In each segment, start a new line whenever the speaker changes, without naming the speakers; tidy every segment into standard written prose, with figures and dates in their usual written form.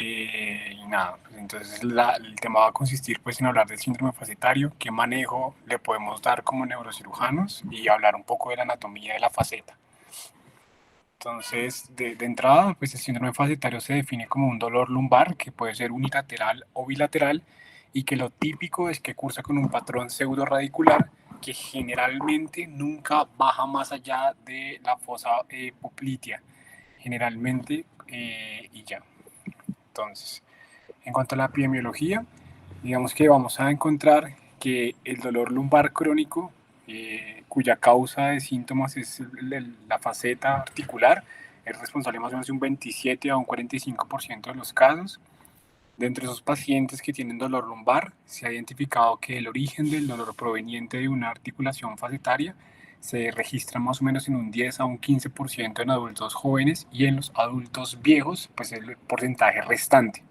Y nada, pues entonces el tema va a consistir pues en hablar del síndrome facetario, qué manejo le podemos dar como neurocirujanos y hablar un poco de la anatomía de la faceta. Entonces, de entrada, pues el síndrome facetario se define como un dolor lumbar que puede ser unilateral o bilateral y que lo típico es que cursa con un patrón pseudoradicular que generalmente nunca baja más allá de la fosa poplitea, generalmente y ya. Entonces, en cuanto a la epidemiología, digamos que vamos a encontrar que el dolor lumbar crónico, cuya causa de síntomas es la faceta articular, es responsable más o menos de un 27 a un 45% de los casos. De entre esos pacientes que tienen dolor lumbar, se ha identificado que el origen del dolor proveniente de una articulación facetaria se registra más o menos en un 10 a un 15% en adultos jóvenes y en los adultos viejos, pues el porcentaje restante.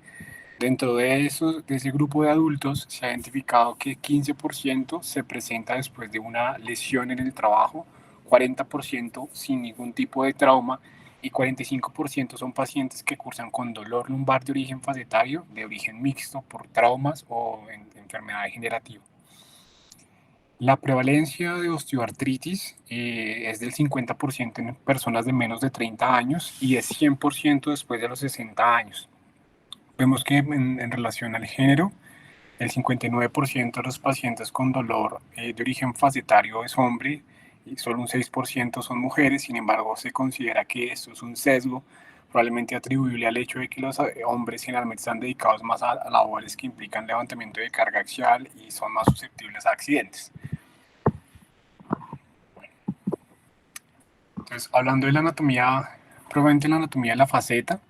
Dentro de ese grupo de adultos se ha identificado que 15% se presenta después de una lesión en el trabajo, 40% sin ningún tipo de trauma y 45% son pacientes que cursan con dolor lumbar de origen facetario, de origen mixto por traumas o enfermedad degenerativa. La prevalencia de osteoartritis es del 50% en personas de menos de 30 años y es 100% después de los 60 años. Vemos que en relación al género, el 59% de los pacientes con dolor de origen facetario es hombre y solo un 6% son mujeres. Sin embargo, se considera que esto es un sesgo probablemente atribuible al hecho de que los hombres generalmente están dedicados más a labores que implican levantamiento de carga axial y son más susceptibles a accidentes. Entonces, hablando de la anatomía, probablemente la anatomía de la faceta,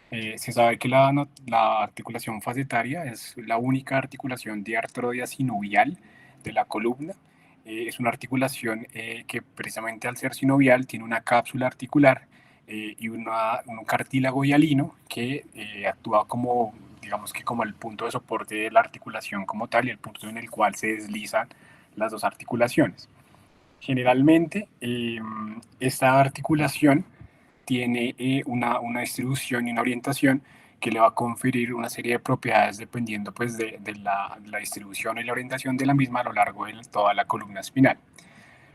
se sabe que la articulación facetaria es la única articulación diartroidea sinovial de la columna. Es una articulación que precisamente al ser sinovial tiene una cápsula articular y un cartílago hialino que actúa como, digamos que como el punto de soporte de la articulación como tal y el punto en el cual se deslizan las dos articulaciones. Generalmente, esta articulación tiene una distribución y una orientación que le va a conferir una serie de propiedades dependiendo pues, de la distribución y la orientación de la misma a lo largo de toda la columna espinal.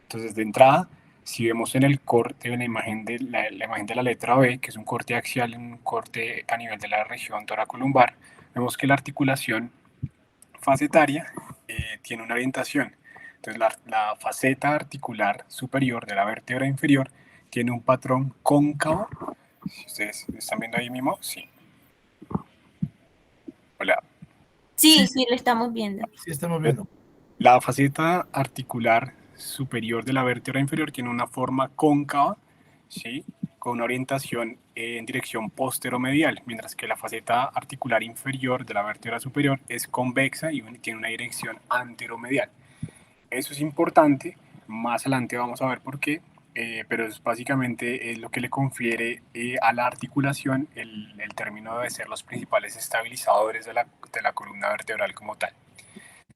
Entonces, de entrada, si vemos en el corte, en la imagen la imagen de la letra B, que es un corte axial, un corte a nivel de la región toracolumbar, vemos que la articulación facetaria tiene una orientación. Entonces, la faceta articular superior de la vértebra inferior tiene un patrón cóncavo. Si ustedes están viendo ahí mismo, sí. Hola.
Sí, sí, lo estamos viendo.
Sí, estamos viendo.
La faceta articular superior de la vértebra inferior tiene una forma cóncava, ¿sí? Con una orientación en dirección posteromedial, mientras que la faceta articular inferior de la vértebra superior es convexa y tiene una dirección anteromedial. Eso es importante, más adelante vamos a ver por qué, pero es básicamente lo que le confiere a la articulación el término de ser los principales estabilizadores de la columna vertebral como tal.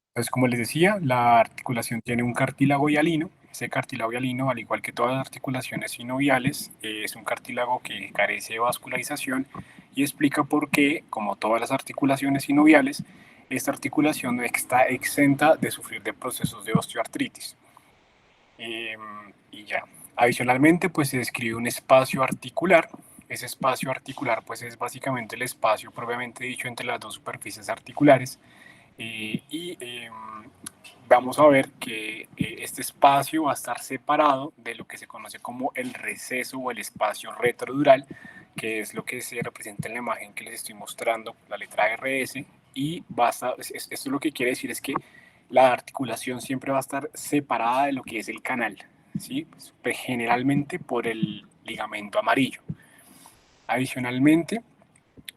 Entonces, como les decía, la articulación tiene un cartílago hialino. Ese cartílago hialino, al igual que todas las articulaciones sinoviales, es un cartílago que carece de vascularización y explica por qué, como todas las articulaciones sinoviales, esta articulación está exenta de sufrir de procesos de osteoartritis. Y ya. Adicionalmente, pues se describe un espacio articular. Ese espacio articular, pues es básicamente el espacio propiamente dicho entre las dos superficies articulares. Vamos a ver que este espacio va a estar separado de lo que se conoce como el receso o el espacio retrodural, que es lo que se representa en la imagen que les estoy mostrando, la letra RS, y esto lo que quiere decir es que la articulación siempre va a estar separada de lo que es el canal, ¿sí? Pues, generalmente por el ligamento amarillo. Adicionalmente,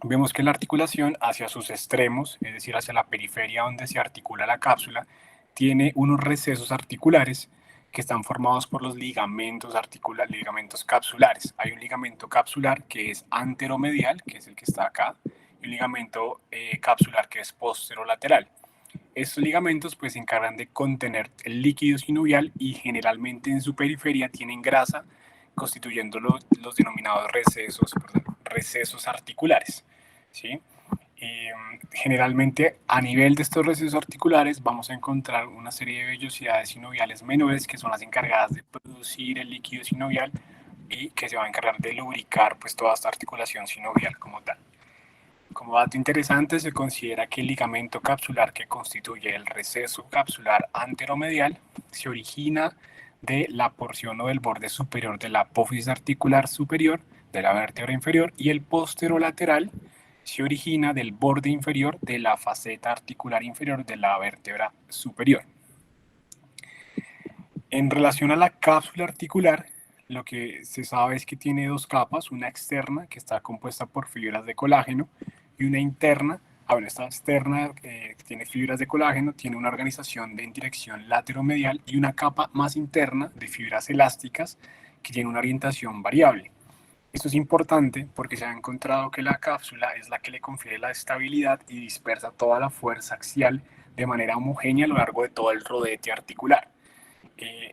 vemos que la articulación hacia sus extremos, es decir, hacia la periferia donde se articula la cápsula, tiene unos recesos articulares que están formados por los ligamentos capsulares. Hay un ligamento capsular que es anteromedial, que es el que está acá, y un ligamento capsular que es posterolateral. Estos ligamentos pues se encargan de contener el líquido sinovial y generalmente en su periferia tienen grasa, constituyendo los denominados recesos articulares. ¿sí? Generalmente a nivel de estos recesos articulares vamos a encontrar una serie de vellosidades sinoviales menores que son las encargadas de producir el líquido sinovial y que se va a encargar de lubricar pues toda esta articulación sinovial como tal. Como dato interesante, se considera que el ligamento capsular que constituye el receso capsular anteromedial se origina de la porción o del borde superior de la apófisis articular superior de la vértebra inferior y el posterolateral se origina del borde inferior de la faceta articular inferior de la vértebra superior. En relación a la cápsula articular, lo que se sabe es que tiene dos capas, una externa que está compuesta por fibras de colágeno y una interna. Bueno, esta externa tiene fibras de colágeno, tiene una organización en dirección lateromedial y una capa más interna de fibras elásticas que tiene una orientación variable. Esto es importante porque se ha encontrado que la cápsula es la que le confiere la estabilidad y dispersa toda la fuerza axial de manera homogénea a lo largo de todo el rodete articular.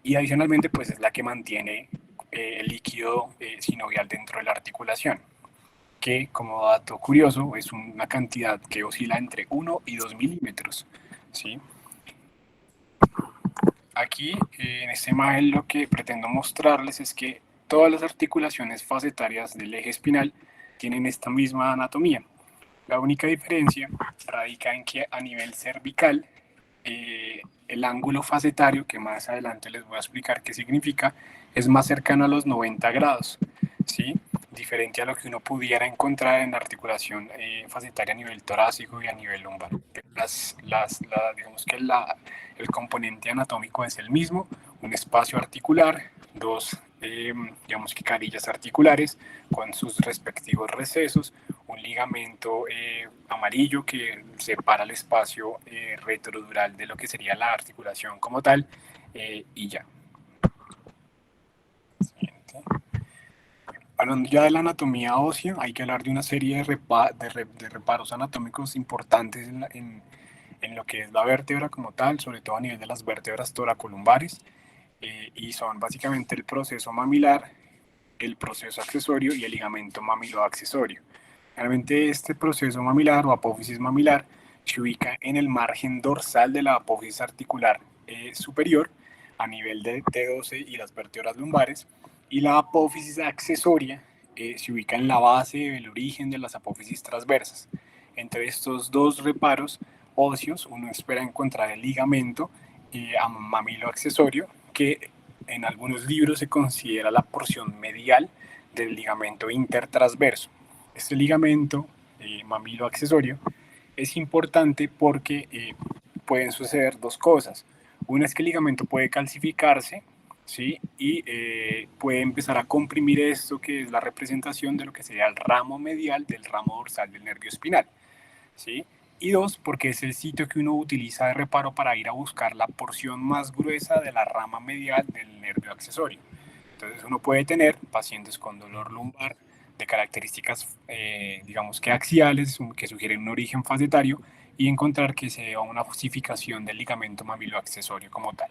Y adicionalmente pues es la que mantiene el líquido sinovial dentro de la articulación, que como dato curioso es una cantidad que oscila entre 1 y 2 milímetros, ¿sí? Aquí en esta imagen lo que pretendo mostrarles es que todas las articulaciones facetarias del eje espinal tienen esta misma anatomía. La única diferencia radica en que a nivel cervical el ángulo facetario, que más adelante les voy a explicar qué significa, es más cercano a los 90 grados, ¿sí? Diferente a lo que uno pudiera encontrar en la articulación facetaria a nivel torácico y a nivel lumbar. Digamos que el componente anatómico es el mismo, un espacio articular, dos digamos que carillas articulares con sus respectivos recesos, un ligamento amarillo que separa el espacio retrodural de lo que sería la articulación como tal, y ya. Siguiente. Hablando ya de la anatomía ósea, hay que hablar de una serie de reparos anatómicos importantes en lo que es la vértebra como tal, sobre todo a nivel de las vértebras toracolumbares, y son básicamente el proceso mamilar, el proceso accesorio y el ligamento mamiloaccesorio. Realmente este proceso mamilar o apófisis mamilar se ubica en el margen dorsal de la apófisis articular superior a nivel de T12 y las vértebras lumbares, y la apófisis accesoria se ubica en la base del origen de las apófisis transversas. Entre estos dos reparos óseos uno espera encontrar el ligamento mamiloaccesorio, que en algunos libros se considera la porción medial del ligamento intertransverso. Este ligamento mamilo accesorio es importante porque pueden suceder dos cosas. Una es que el ligamento puede calcificarse, ¿sí? Y puede empezar a comprimir esto que es la representación de lo que sería el ramo medial del ramo dorsal del nervio espinal, ¿sí? Y dos, porque es el sitio que uno utiliza de reparo para ir a buscar la porción más gruesa de la rama medial del nervio accesorio. Entonces uno puede tener pacientes con dolor lumbar de características, digamos que axiales, que sugieren un origen facetario, y encontrar que se da una osificación del ligamento mamiloaccesorio como tal.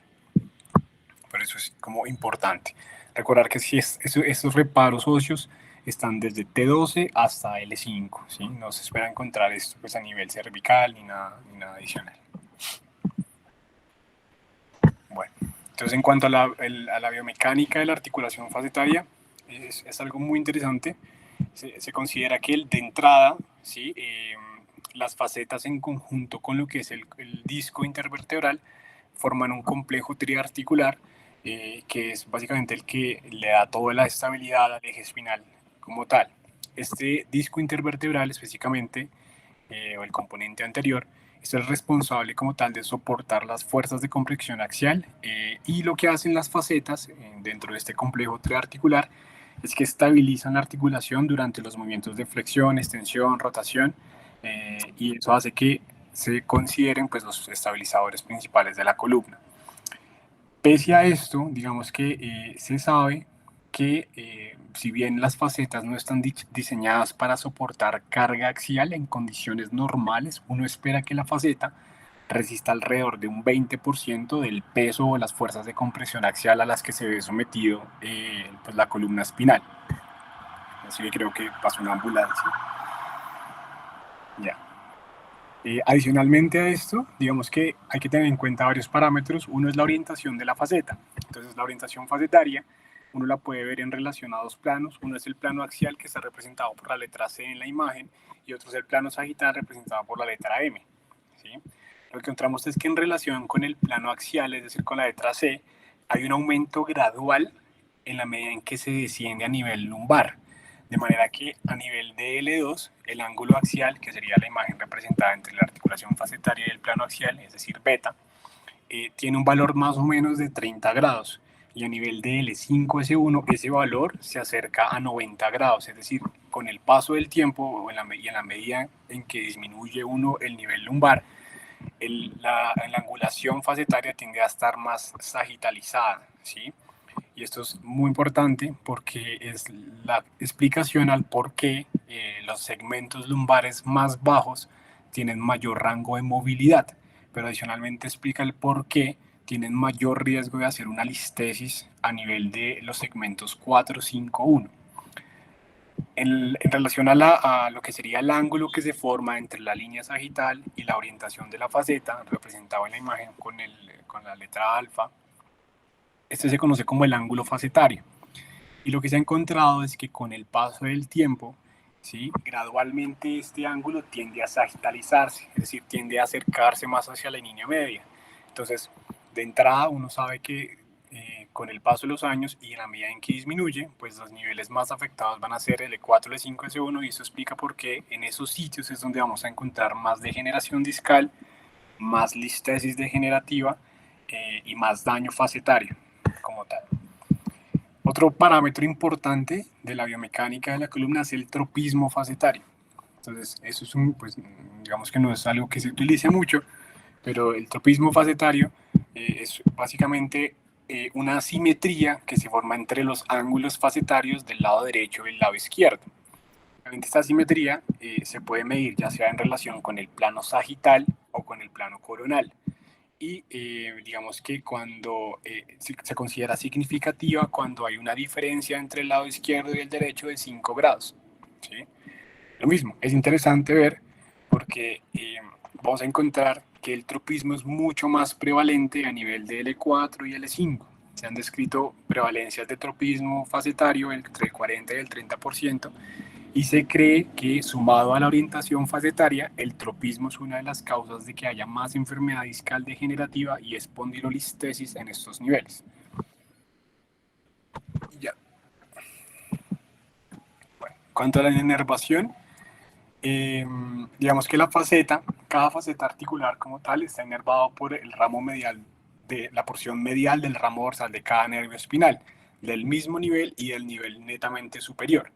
Por eso es como importante. Recordar que si estos reparos óseos están desde T12 hasta L5, ¿sí? No se espera encontrar esto pues, a nivel cervical ni nada adicional. Bueno, entonces en cuanto a la biomecánica de la articulación facetaria, es algo muy interesante. Se considera que de entrada, ¿sí? Las facetas en conjunto con lo que es el disco intervertebral forman un complejo triarticular que es básicamente el que le da toda la estabilidad al eje espinal como tal. Este disco intervertebral específicamente, o el componente anterior, es el responsable como tal de soportar las fuerzas de compresión axial, y lo que hacen las facetas dentro de este complejo triarticular es que estabilizan la articulación durante los movimientos de flexión, extensión, rotación, y eso hace que se consideren pues, los estabilizadores principales de la columna. Pese a esto, digamos que se sabe que si bien las facetas no están diseñadas para soportar carga axial en condiciones normales, uno espera que la faceta resista alrededor de un 20% del peso o las fuerzas de compresión axial a las que se ve sometido pues la columna espinal. Así que creo que pasó una ambulancia. Ya. Adicionalmente a esto, digamos que hay que tener en cuenta varios parámetros. Uno es la orientación de la faceta. Entonces, la orientación facetaria, uno la puede ver en relación a dos planos. Uno es el plano axial, que está representado por la letra C en la imagen, y otro es el plano sagital, representado por la letra M. ¿Sí? Lo que encontramos es que en relación con el plano axial, es decir, con la letra C, hay un aumento gradual en la medida en que se desciende a nivel lumbar. De manera que a nivel de L2, el ángulo axial, que sería la imagen representada entre la articulación facetaria y el plano axial, es decir, beta, tiene un valor más o menos de 30 grados. Y a nivel de L5S1, ese valor se acerca a 90 grados. Es decir, con el paso del tiempo y en la medida en que disminuye uno el nivel lumbar, la angulación facetaria tiende a estar más sagitalizada, ¿sí? Y esto es muy importante porque es la explicación al por qué los segmentos lumbares más bajos tienen mayor rango de movilidad, pero adicionalmente explica el por qué tienen mayor riesgo de hacer una listesis a nivel de los segmentos 4, 5, 1. En relación a lo que sería el ángulo que se forma entre la línea sagital y la orientación de la faceta, representado en la imagen con la letra alfa, este se conoce como el ángulo facetario. Y lo que se ha encontrado es que con el paso del tiempo, ¿sí? Gradualmente este ángulo tiende a sagitalizarse, es decir, tiende a acercarse más hacia la línea media. Entonces, de entrada uno sabe que con el paso de los años y en la medida en que disminuye, pues los niveles más afectados van a ser L4, L5, S1, y eso explica por qué en esos sitios es donde vamos a encontrar más degeneración discal, más listesis degenerativa y más daño facetario como tal. Otro parámetro importante de la biomecánica de la columna es el tropismo facetario. Entonces, eso es pues, digamos que no es algo que se utilice mucho, pero el tropismo facetario es básicamente una asimetría que se forma entre los ángulos facetarios del lado derecho y el lado izquierdo. Esta asimetría se puede medir ya sea en relación con el plano sagital o con el plano coronal. Y digamos que cuando se considera significativa cuando hay una diferencia entre el lado izquierdo y el derecho de 5 grados. ¿Sí? Lo mismo, es interesante ver porque vamos a encontrar que el tropismo es mucho más prevalente a nivel de L4 y L5. Se han descrito prevalencias de tropismo facetario entre el 40 y el 30%, y se cree que sumado a la orientación facetaria, el tropismo es una de las causas de que haya más enfermedad discal degenerativa y espondilolistesis en estos niveles. Ya. Bueno, en cuanto a la inervación, digamos que cada faceta articular como tal está inervado por el ramo medial, de la porción medial del ramo dorsal de cada nervio espinal, del mismo nivel y del nivel netamente superior.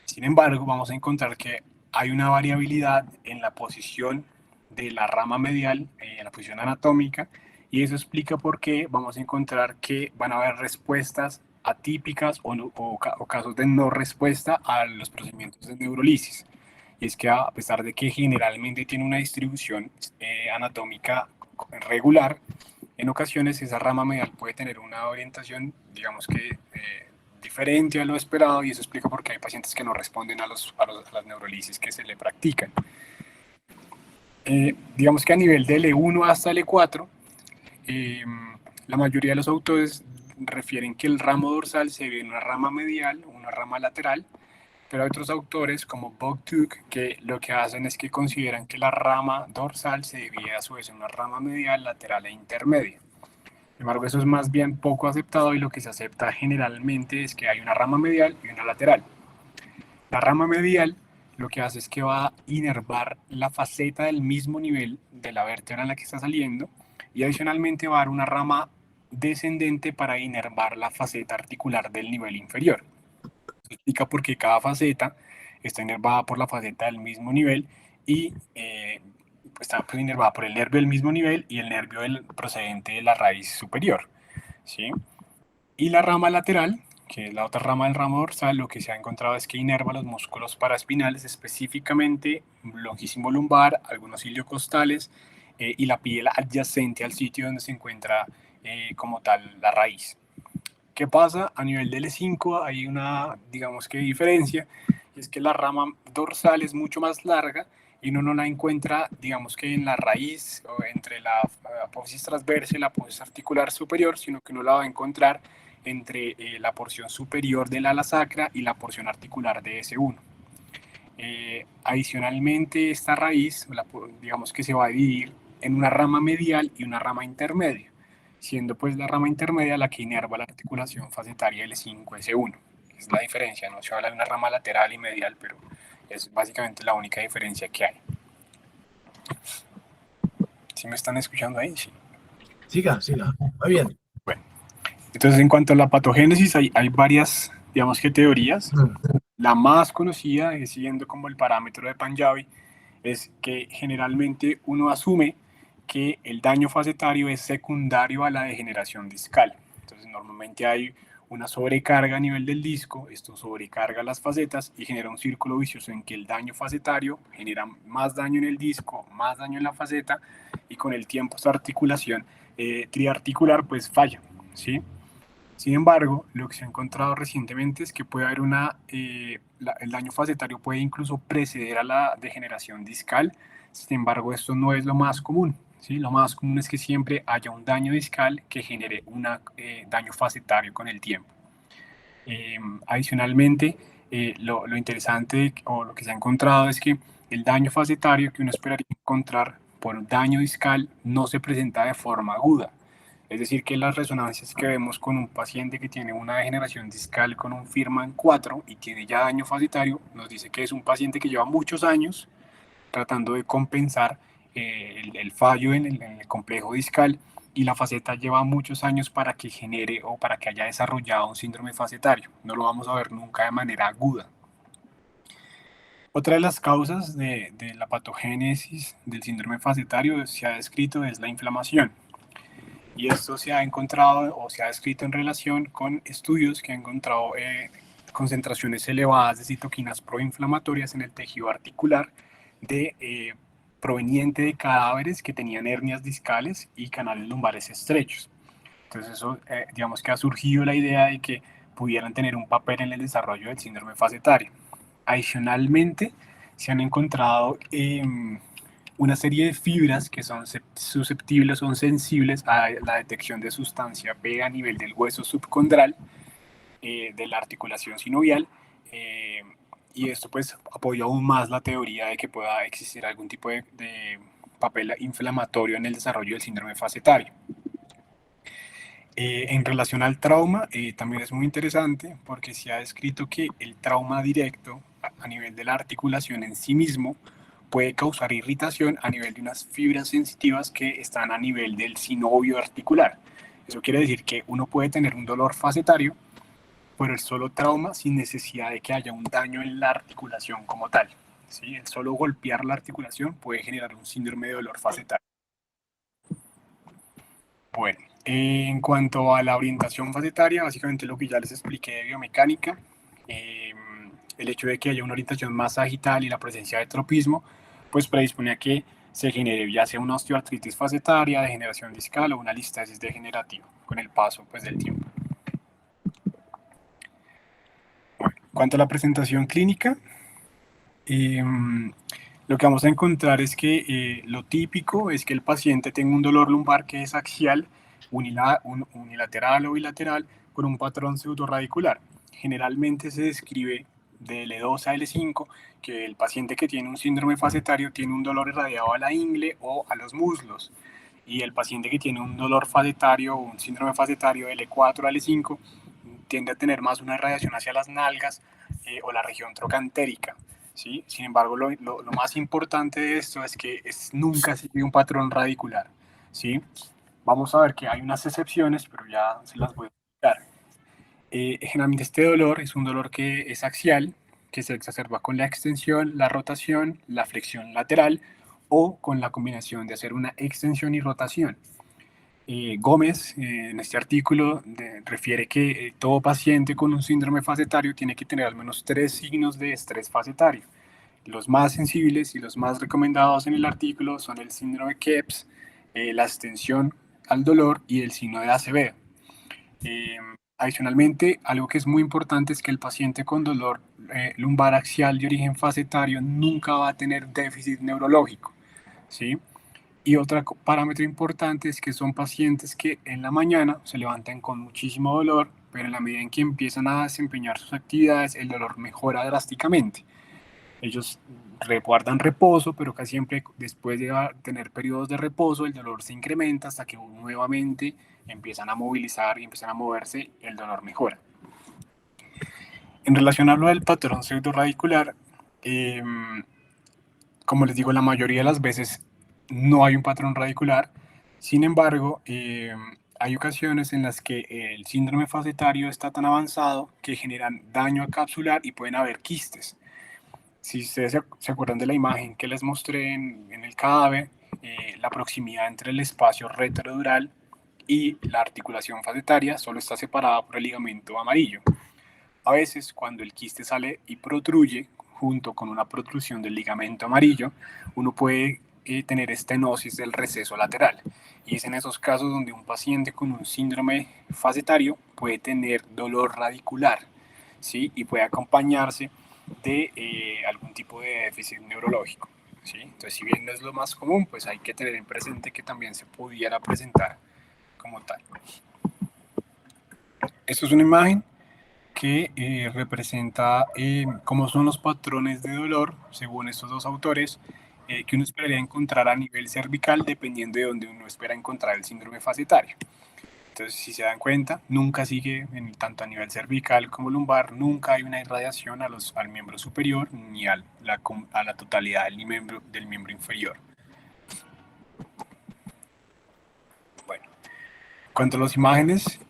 Sin embargo, vamos a encontrar que hay una variabilidad en la posición de la rama medial, en la posición anatómica, y eso explica por qué vamos a encontrar que van a haber respuestas atípicas o casos de no respuesta a los procedimientos de neurolisis. Y es que a pesar de que generalmente tiene una distribución anatómica regular, en ocasiones esa rama medial puede tener una orientación, digamos que diferente a lo esperado, y eso explica por qué hay pacientes que no responden a las neurolisis que se le practican. Digamos que a nivel de L1 hasta L4, la mayoría de los autores refieren que el ramo dorsal se ve en una rama medial, una rama lateral, pero hay otros autores como Bogtuk que lo que hacen es que consideran que la rama dorsal se divide a su vez en una rama medial, lateral e intermedia. Sin embargo, eso es más bien poco aceptado, y lo que se acepta generalmente es que hay una rama medial y una lateral. La rama medial lo que hace es que va a inervar la faceta del mismo nivel de la vértebra en la que está saliendo, y adicionalmente va a dar una rama descendente para inervar la faceta articular del nivel inferior. Eso explica por qué cada faceta está inervada por la faceta del mismo nivel y está inervada por el nervio del mismo nivel y el nervio procedente de la raíz superior. ¿Sí? Y la rama lateral, que es la otra rama del ramo dorsal, lo que se ha encontrado es que inerva los músculos paraespinales, específicamente longísimo lumbar, algunos iliocostales y la piel adyacente al sitio donde se encuentra como tal la raíz. ¿Qué pasa? A nivel del L5 hay una, digamos que diferencia, y es que la rama dorsal es mucho más larga y uno no la encuentra, digamos que en la raíz o entre la apófisis transversa y la apófisis articular superior, sino que uno la va a encontrar entre la porción superior del ala sacra y la porción articular de S1. Adicionalmente, esta raíz, digamos que se va a dividir en una rama medial y una rama intermedia, siendo pues la rama intermedia la que inerva la articulación facetaria L5-S1. Es la diferencia, no se habla de una rama lateral y medial, pero es básicamente la única diferencia que hay. ¿Sí me están escuchando ahí? Sí.
Siga, siga. Muy bien.
Bueno, entonces en cuanto a la patogénesis, hay varias, digamos que teorías. La más conocida, siguiendo como el parámetro de Panjabi, es que generalmente uno asume que el daño facetario es secundario a la degeneración discal. Entonces normalmente hay una sobrecarga a nivel del disco, esto sobrecarga las facetas y genera un círculo vicioso en que el daño facetario genera más daño en el disco, más daño en la faceta, y con el tiempo esta articulación triarticular pues falla, ¿sí? Sin embargo, lo que se ha encontrado recientemente es que puede haber el daño facetario puede incluso preceder a la degeneración discal. Sin embargo, esto no es lo más común, ¿sí? Lo más común es que siempre haya un daño discal que genere un daño facetario con el tiempo. Adicionalmente, lo interesante o lo que se ha encontrado es que el daño facetario que uno esperaría encontrar por daño discal no se presenta de forma aguda. Es decir, que las resonancias que vemos con un paciente que tiene una degeneración discal con un Firman 4 y tiene ya daño facetario, nos dice que es un paciente que lleva muchos años tratando de compensar el fallo en el complejo discal, y la faceta lleva muchos años para que genere o para que haya desarrollado un síndrome facetario. No lo vamos a ver nunca de manera aguda. Otra de las causas de la patogénesis del síndrome facetario se ha descrito es la inflamación. Y esto se ha encontrado o se ha descrito en relación con estudios que han encontrado concentraciones elevadas de citoquinas proinflamatorias en el tejido articular proveniente de cadáveres que tenían hernias discales y canales lumbares estrechos. Entonces eso, digamos que ha surgido la idea de que pudieran tener un papel en el desarrollo del síndrome facetario. Adicionalmente, se han encontrado una serie de fibras que son susceptibles, son sensibles a la detección de sustancia P a nivel del hueso subcondral de la articulación sinovial, y esto pues apoya aún más la teoría de que pueda existir algún tipo de papel inflamatorio en el desarrollo del síndrome facetario. En relación al trauma, también es muy interesante porque se ha descrito que el trauma directo a nivel de la articulación en sí mismo puede causar irritación a nivel de unas fibras sensitivas que están a nivel del sinovio articular. Eso quiere decir que uno puede tener un dolor facetario por el solo trauma sin necesidad de que haya un daño en la articulación como tal, ¿sí? El solo golpear la articulación puede generar un síndrome de dolor facetario. Bueno, en cuanto a la orientación facetaria, básicamente lo que ya les expliqué de biomecánica, el hecho de que haya una orientación más sagital y la presencia de tropismo, pues predispone a que se genere ya sea una osteoartritis facetaria, degeneración discal o una listesis degenerativa con el paso pues, del tiempo. Bueno, en cuanto a la presentación clínica, lo que vamos a encontrar es que lo típico es que el paciente tenga un dolor lumbar que es axial, unilateral o bilateral, con un patrón pseudoradicular. Generalmente se describe de L2 a L5 que el paciente que tiene un síndrome facetario tiene un dolor irradiado a la ingle o a los muslos, y el paciente que tiene un dolor facetario o un síndrome facetario de L4 a L5 tiende a tener más una irradiación hacia las nalgas o la región trocantérica. ¿Sí? Sin embargo, lo más importante de esto es que nunca sigue un patrón radicular, ¿sí? Vamos a ver que hay unas excepciones, pero ya se las voy a explicar. Generalmente este dolor es un dolor que es axial, que se exacerba con la extensión, la rotación, la flexión lateral o con la combinación de hacer una extensión y rotación. Gómez, en este artículo, refiere que todo paciente con un síndrome facetario tiene que tener al menos 3 signos de estrés facetario. Los más sensibles y los más recomendados en el artículo son el síndrome KEPS, la extensión al dolor y el signo de Acevedo. Adicionalmente, algo que es muy importante es que el paciente con dolor lumbar axial de origen facetario nunca va a tener déficit neurológico, ¿sí? Y otro parámetro importante es que son pacientes que en la mañana se levantan con muchísimo dolor, pero en la medida en que empiezan a desempeñar sus actividades, el dolor mejora drásticamente. Ellos guardan reposo, pero casi siempre después de tener periodos de reposo, el dolor se incrementa hasta que nuevamente empiezan a movilizar y empiezan a moverse, y el dolor mejora. En relación a lo del patrón pseudoradicular, como les digo, la mayoría de las veces no hay un patrón radicular. Sin embargo, hay ocasiones en las que el síndrome facetario está tan avanzado que generan daño capsular y pueden haber quistes. Si ustedes se acuerdan de la imagen que les mostré en el cadáver, la proximidad entre el espacio retrodural y la articulación facetaria solo está separada por el ligamento amarillo. A veces, cuando el quiste sale y protruye, junto con una protrusión del ligamento amarillo, uno puede tener estenosis del receso lateral. Y es en esos casos donde un paciente con un síndrome facetario puede tener dolor radicular, ¿sí? Y puede acompañarse de algún tipo de déficit neurológico, ¿sí? Entonces, si bien no es lo más común, pues hay que tener en presente que también se pudiera presentar como tal. Esto es una imagen que representa cómo son los patrones de dolor, según estos dos autores, que uno esperaría encontrar a nivel cervical dependiendo de donde uno espera encontrar el síndrome facetario. Entonces, si se dan cuenta, nunca sigue, tanto a nivel cervical como lumbar, nunca hay una irradiación al miembro superior ni a la totalidad del miembro inferior. Bueno, cuanto a las imágenes,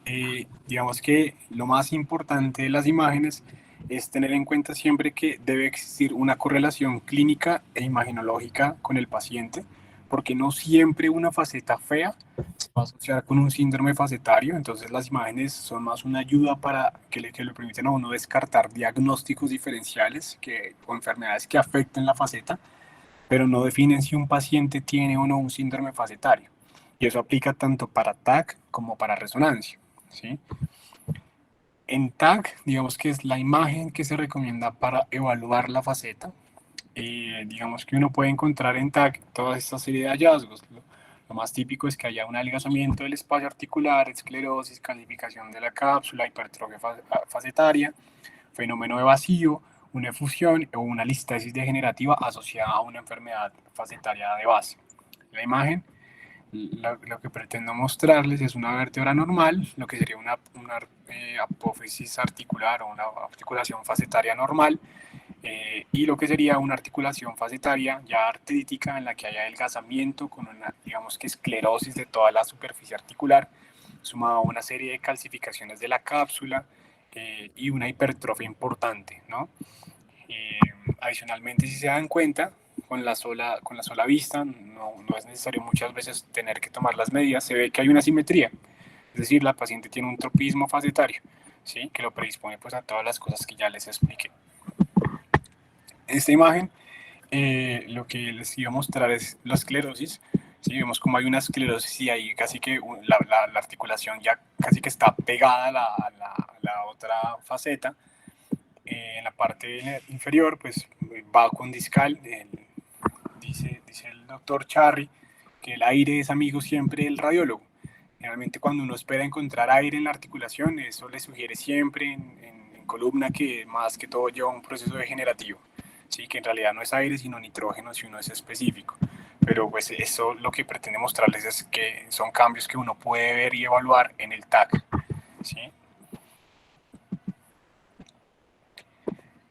digamos que lo más importante de las imágenes es tener en cuenta siempre que debe existir una correlación clínica e imagenológica con el paciente, porque no siempre una faceta fea se va a asociar con un síndrome facetario. Entonces las imágenes son más una ayuda para que le permiten a uno descartar diagnósticos diferenciales o enfermedades que afecten la faceta, pero no definen si un paciente tiene o no un síndrome facetario. Y eso aplica tanto para TAC como para resonancia, ¿sí? En TAC, digamos que es la imagen que se recomienda para evaluar la faceta. Digamos que uno puede encontrar en TAC toda esta serie de hallazgos. Lo más típico es que haya un adelgazamiento del espacio articular, esclerosis, calcificación de la cápsula, hipertrofia facetaria, fenómeno de vacío, una efusión o una listesis degenerativa asociada a una enfermedad facetaria de base. La imagen, lo que pretendo mostrarles es una vértebra normal, lo que sería una apófisis articular o una articulación facetaria normal, y lo que sería una articulación facetaria ya artrítica en la que haya adelgazamiento con una, digamos que esclerosis de toda la superficie articular, sumado a una serie de calcificaciones de la cápsula y una hipertrofia importante, ¿no? Adicionalmente, si se dan cuenta, con la sola vista, no es necesario muchas veces tener que tomar las medidas, se ve que hay una simetría, es decir, la paciente tiene un tropismo facetario, ¿sí? Que lo predispone pues, a todas las cosas que ya les expliqué. Esta imagen, lo que les iba a mostrar es la esclerosis. Sí, vemos como hay una esclerosis y ahí casi que la articulación ya casi que está pegada a la otra faceta. En la parte inferior, pues va con discal. Dice el doctor Charry que el aire es amigo siempre del radiólogo. Generalmente cuando uno espera encontrar aire en la articulación, eso le sugiere siempre en columna que más que todo lleva un proceso degenerativo. Sí, que en realidad no es aire sino nitrógeno si uno es específico, pero pues eso lo que pretende mostrarles es que son cambios que uno puede ver y evaluar en el TAC, ¿sí?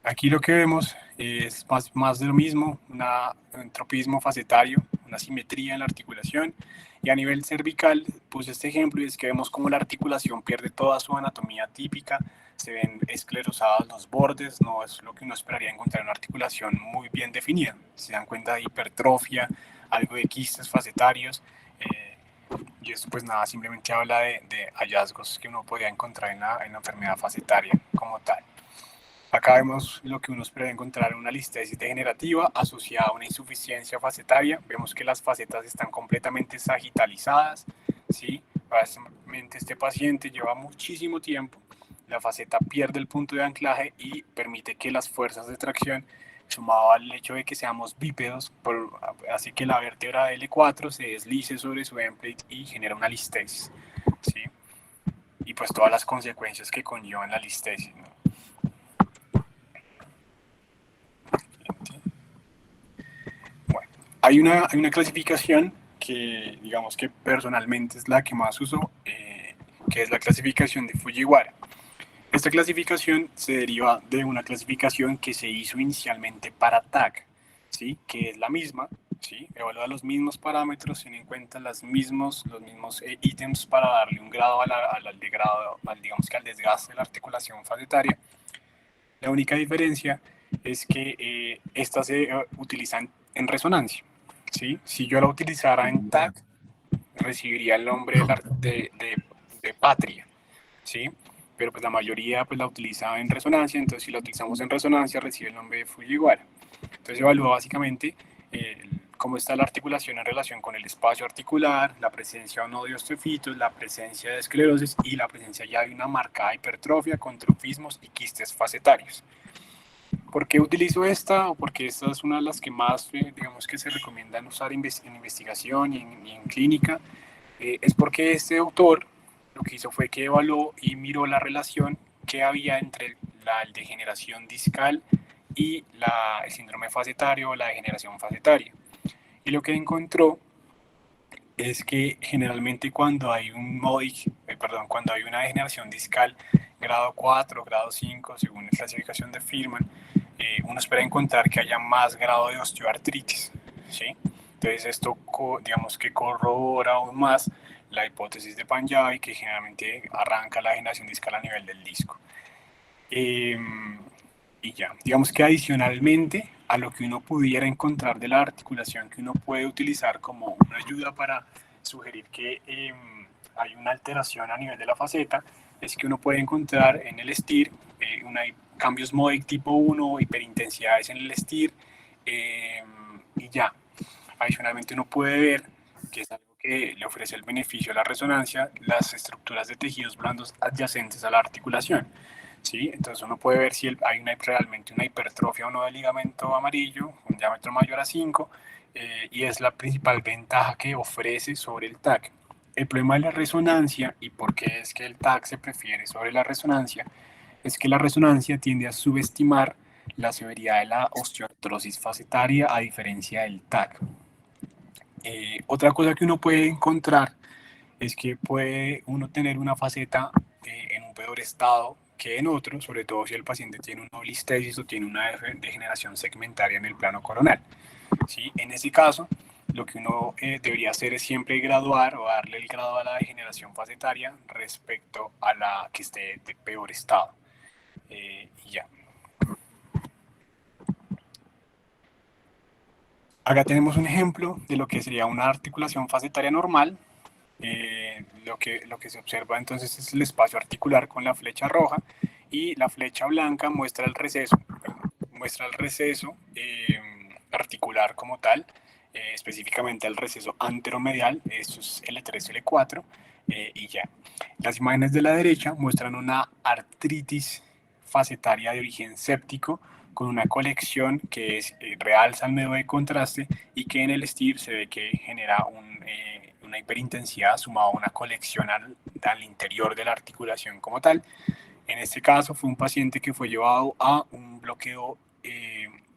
Aquí lo que vemos es más de lo mismo, un tropismo facetario, una simetría en la articulación, y a nivel cervical puse este ejemplo y es que vemos cómo la articulación pierde toda su anatomía típica, se ven esclerosados los bordes, no es lo que uno esperaría encontrar en una articulación muy bien definida. Se dan cuenta de hipertrofia, algo de quistes facetarios, y esto pues nada, simplemente habla de hallazgos que uno podría encontrar en la enfermedad facetaria como tal. Acá vemos lo que uno espera encontrar en una listesis degenerativa asociada a una insuficiencia facetaria. Vemos que las facetas están completamente sagitalizadas, ¿sí? Básicamente este paciente lleva muchísimo tiempo la faceta pierde el punto de anclaje y permite que las fuerzas de tracción, sumado al hecho de que seamos bípedos, así que la vértebra L4 se deslice sobre su endplate y genera una listesis, ¿sí? Y pues todas las consecuencias que conllevan la listesis, ¿no? Bueno, hay una clasificación que digamos que personalmente es la que más uso, que es la clasificación de Fujiwara. Esta clasificación se deriva de una clasificación que se hizo inicialmente para TAC, ¿sí? Que es la misma, ¿sí? Evalúa los mismos parámetros, tiene en cuenta los mismos ítems para darle un grado digamos que al desgaste de la articulación facetaria. La única diferencia es que estas se utilizan en resonancia, ¿sí? Si yo la utilizara en TAC, recibiría el nombre de Patria, ¿sí? Pero pues la mayoría pues la utiliza en resonancia, entonces si la utilizamos en resonancia recibe el nombre de Fujiwara. Entonces evalúa básicamente cómo está la articulación en relación con el espacio articular, la presencia o no de osteofitos, la presencia de esclerosis y la presencia ya de una marcada hipertrofia con trofismos y quistes facetarios. ¿Por qué utilizo esta? O porque esta es una de las que más, digamos que se recomiendan usar en investigación y en clínica. Es porque este autor lo que hizo fue que evaluó y miró la relación que había entre la degeneración discal y el síndrome facetario o la degeneración facetaria. Y lo que encontró es que generalmente cuando hay cuando hay una degeneración discal grado 4, grado 5, según la clasificación de Firman, uno espera encontrar que haya más grado de osteoartritis, ¿sí? Entonces esto, digamos que corrobora aún más la hipótesis de Panjabi, que generalmente arranca la degeneración discal a nivel del disco. Y ya, digamos que adicionalmente a lo que uno pudiera encontrar de la articulación que uno puede utilizar como una ayuda para sugerir que hay una alteración a nivel de la faceta, es que uno puede encontrar en el STIR cambios MODIC tipo 1, hiperintensidades en el STIR, y ya. Adicionalmente uno puede ver, que es algo que le ofrece el beneficio a la resonancia, las estructuras de tejidos blandos adyacentes a la articulación, ¿sí? Entonces uno puede ver si hay realmente una hipertrofia o no del ligamento amarillo, un diámetro mayor a 5, y es la principal ventaja que ofrece sobre el TAC. El problema de la resonancia, y por qué es que el TAC se prefiere sobre la resonancia, es que la resonancia tiende a subestimar la severidad de la osteoartrosis facetaria a diferencia del TAC. Otra cosa que uno puede encontrar es que puede uno tener una faceta en un peor estado que en otro, sobre todo si el paciente tiene una blistesis o tiene una degeneración segmentaria en el plano coronal, ¿sí? En ese caso, lo que uno debería hacer es siempre graduar o darle el grado a la degeneración facetaria respecto a la que esté de peor estado. Y ya. Acá tenemos un ejemplo de lo que sería una articulación facetaria normal. Lo que se observa entonces es el espacio articular con la flecha roja y la flecha blanca muestra el receso, articular como tal, específicamente el receso anteromedial, esto es L3, L4, y ya. Las imágenes de la derecha muestran una artritis facetaria de origen séptico con una colección que realza el medio de contraste y que en el STIR se ve que genera una hiperintensidad sumada a una colección al interior de la articulación como tal. En este caso fue un paciente que fue llevado a un bloqueo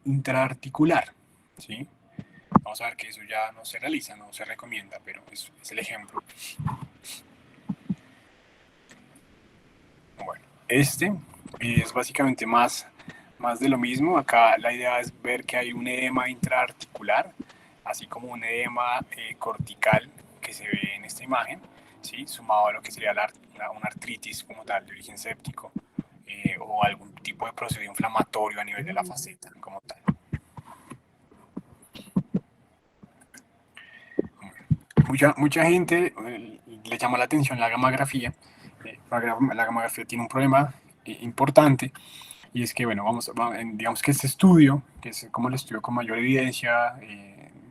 intraarticular, ¿sí? Vamos a ver que eso ya no se realiza, no se recomienda, pero es el ejemplo. Bueno, este es básicamente más de lo mismo. Acá la idea es ver que hay un edema intraarticular, así como un edema cortical que se ve en esta imagen, ¿sí? Sumado a lo que sería una artritis como tal de origen séptico, o algún tipo de proceso inflamatorio a nivel de la faceta como tal. Mucha gente le llama la atención la gamografía. La gamografía tiene un problema importante, y es que, bueno, digamos que este estudio, que es como el estudio con mayor evidencia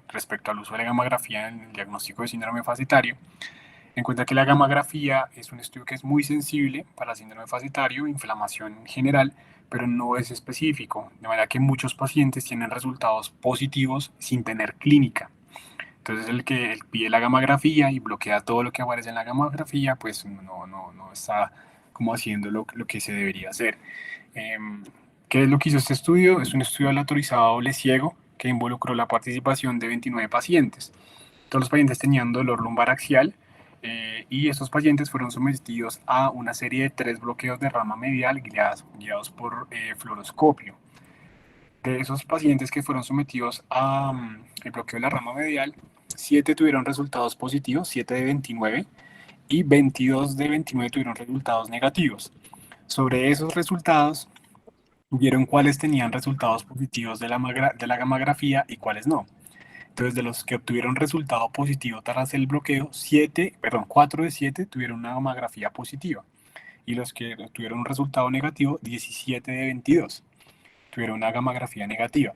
respecto al uso de la gamografía en el diagnóstico de síndrome facetario, En cuenta que la gammagrafía es un estudio que es muy sensible para síndrome fascietario, inflamación en general, pero no es específico, de manera que muchos pacientes tienen resultados positivos sin tener clínica. Entonces el que pide la gammagrafía y bloquea todo lo que aparece en la gammagrafía, pues no está como haciendo lo que se debería hacer. ¿Qué es lo que hizo este estudio? Es un estudio aleatorizado doble ciego que involucró la participación de 29 pacientes. Todos los pacientes tenían dolor lumbar axial y estos pacientes fueron sometidos a una serie de 3 bloqueos de rama medial guiados por fluoroscopio. De esos pacientes que fueron sometidos a el bloqueo de la rama medial, 7 tuvieron resultados positivos, 7 de 29, y 22 de 29 tuvieron resultados negativos. Sobre esos resultados, vieron cuáles tenían resultados positivos de la gammagrafía y cuáles no. Entonces, de los que obtuvieron resultado positivo tras el bloqueo, 4 de 7 tuvieron una gammagrafía positiva. Y los que obtuvieron un resultado negativo, 17 de 22 tuvieron una gammagrafía negativa.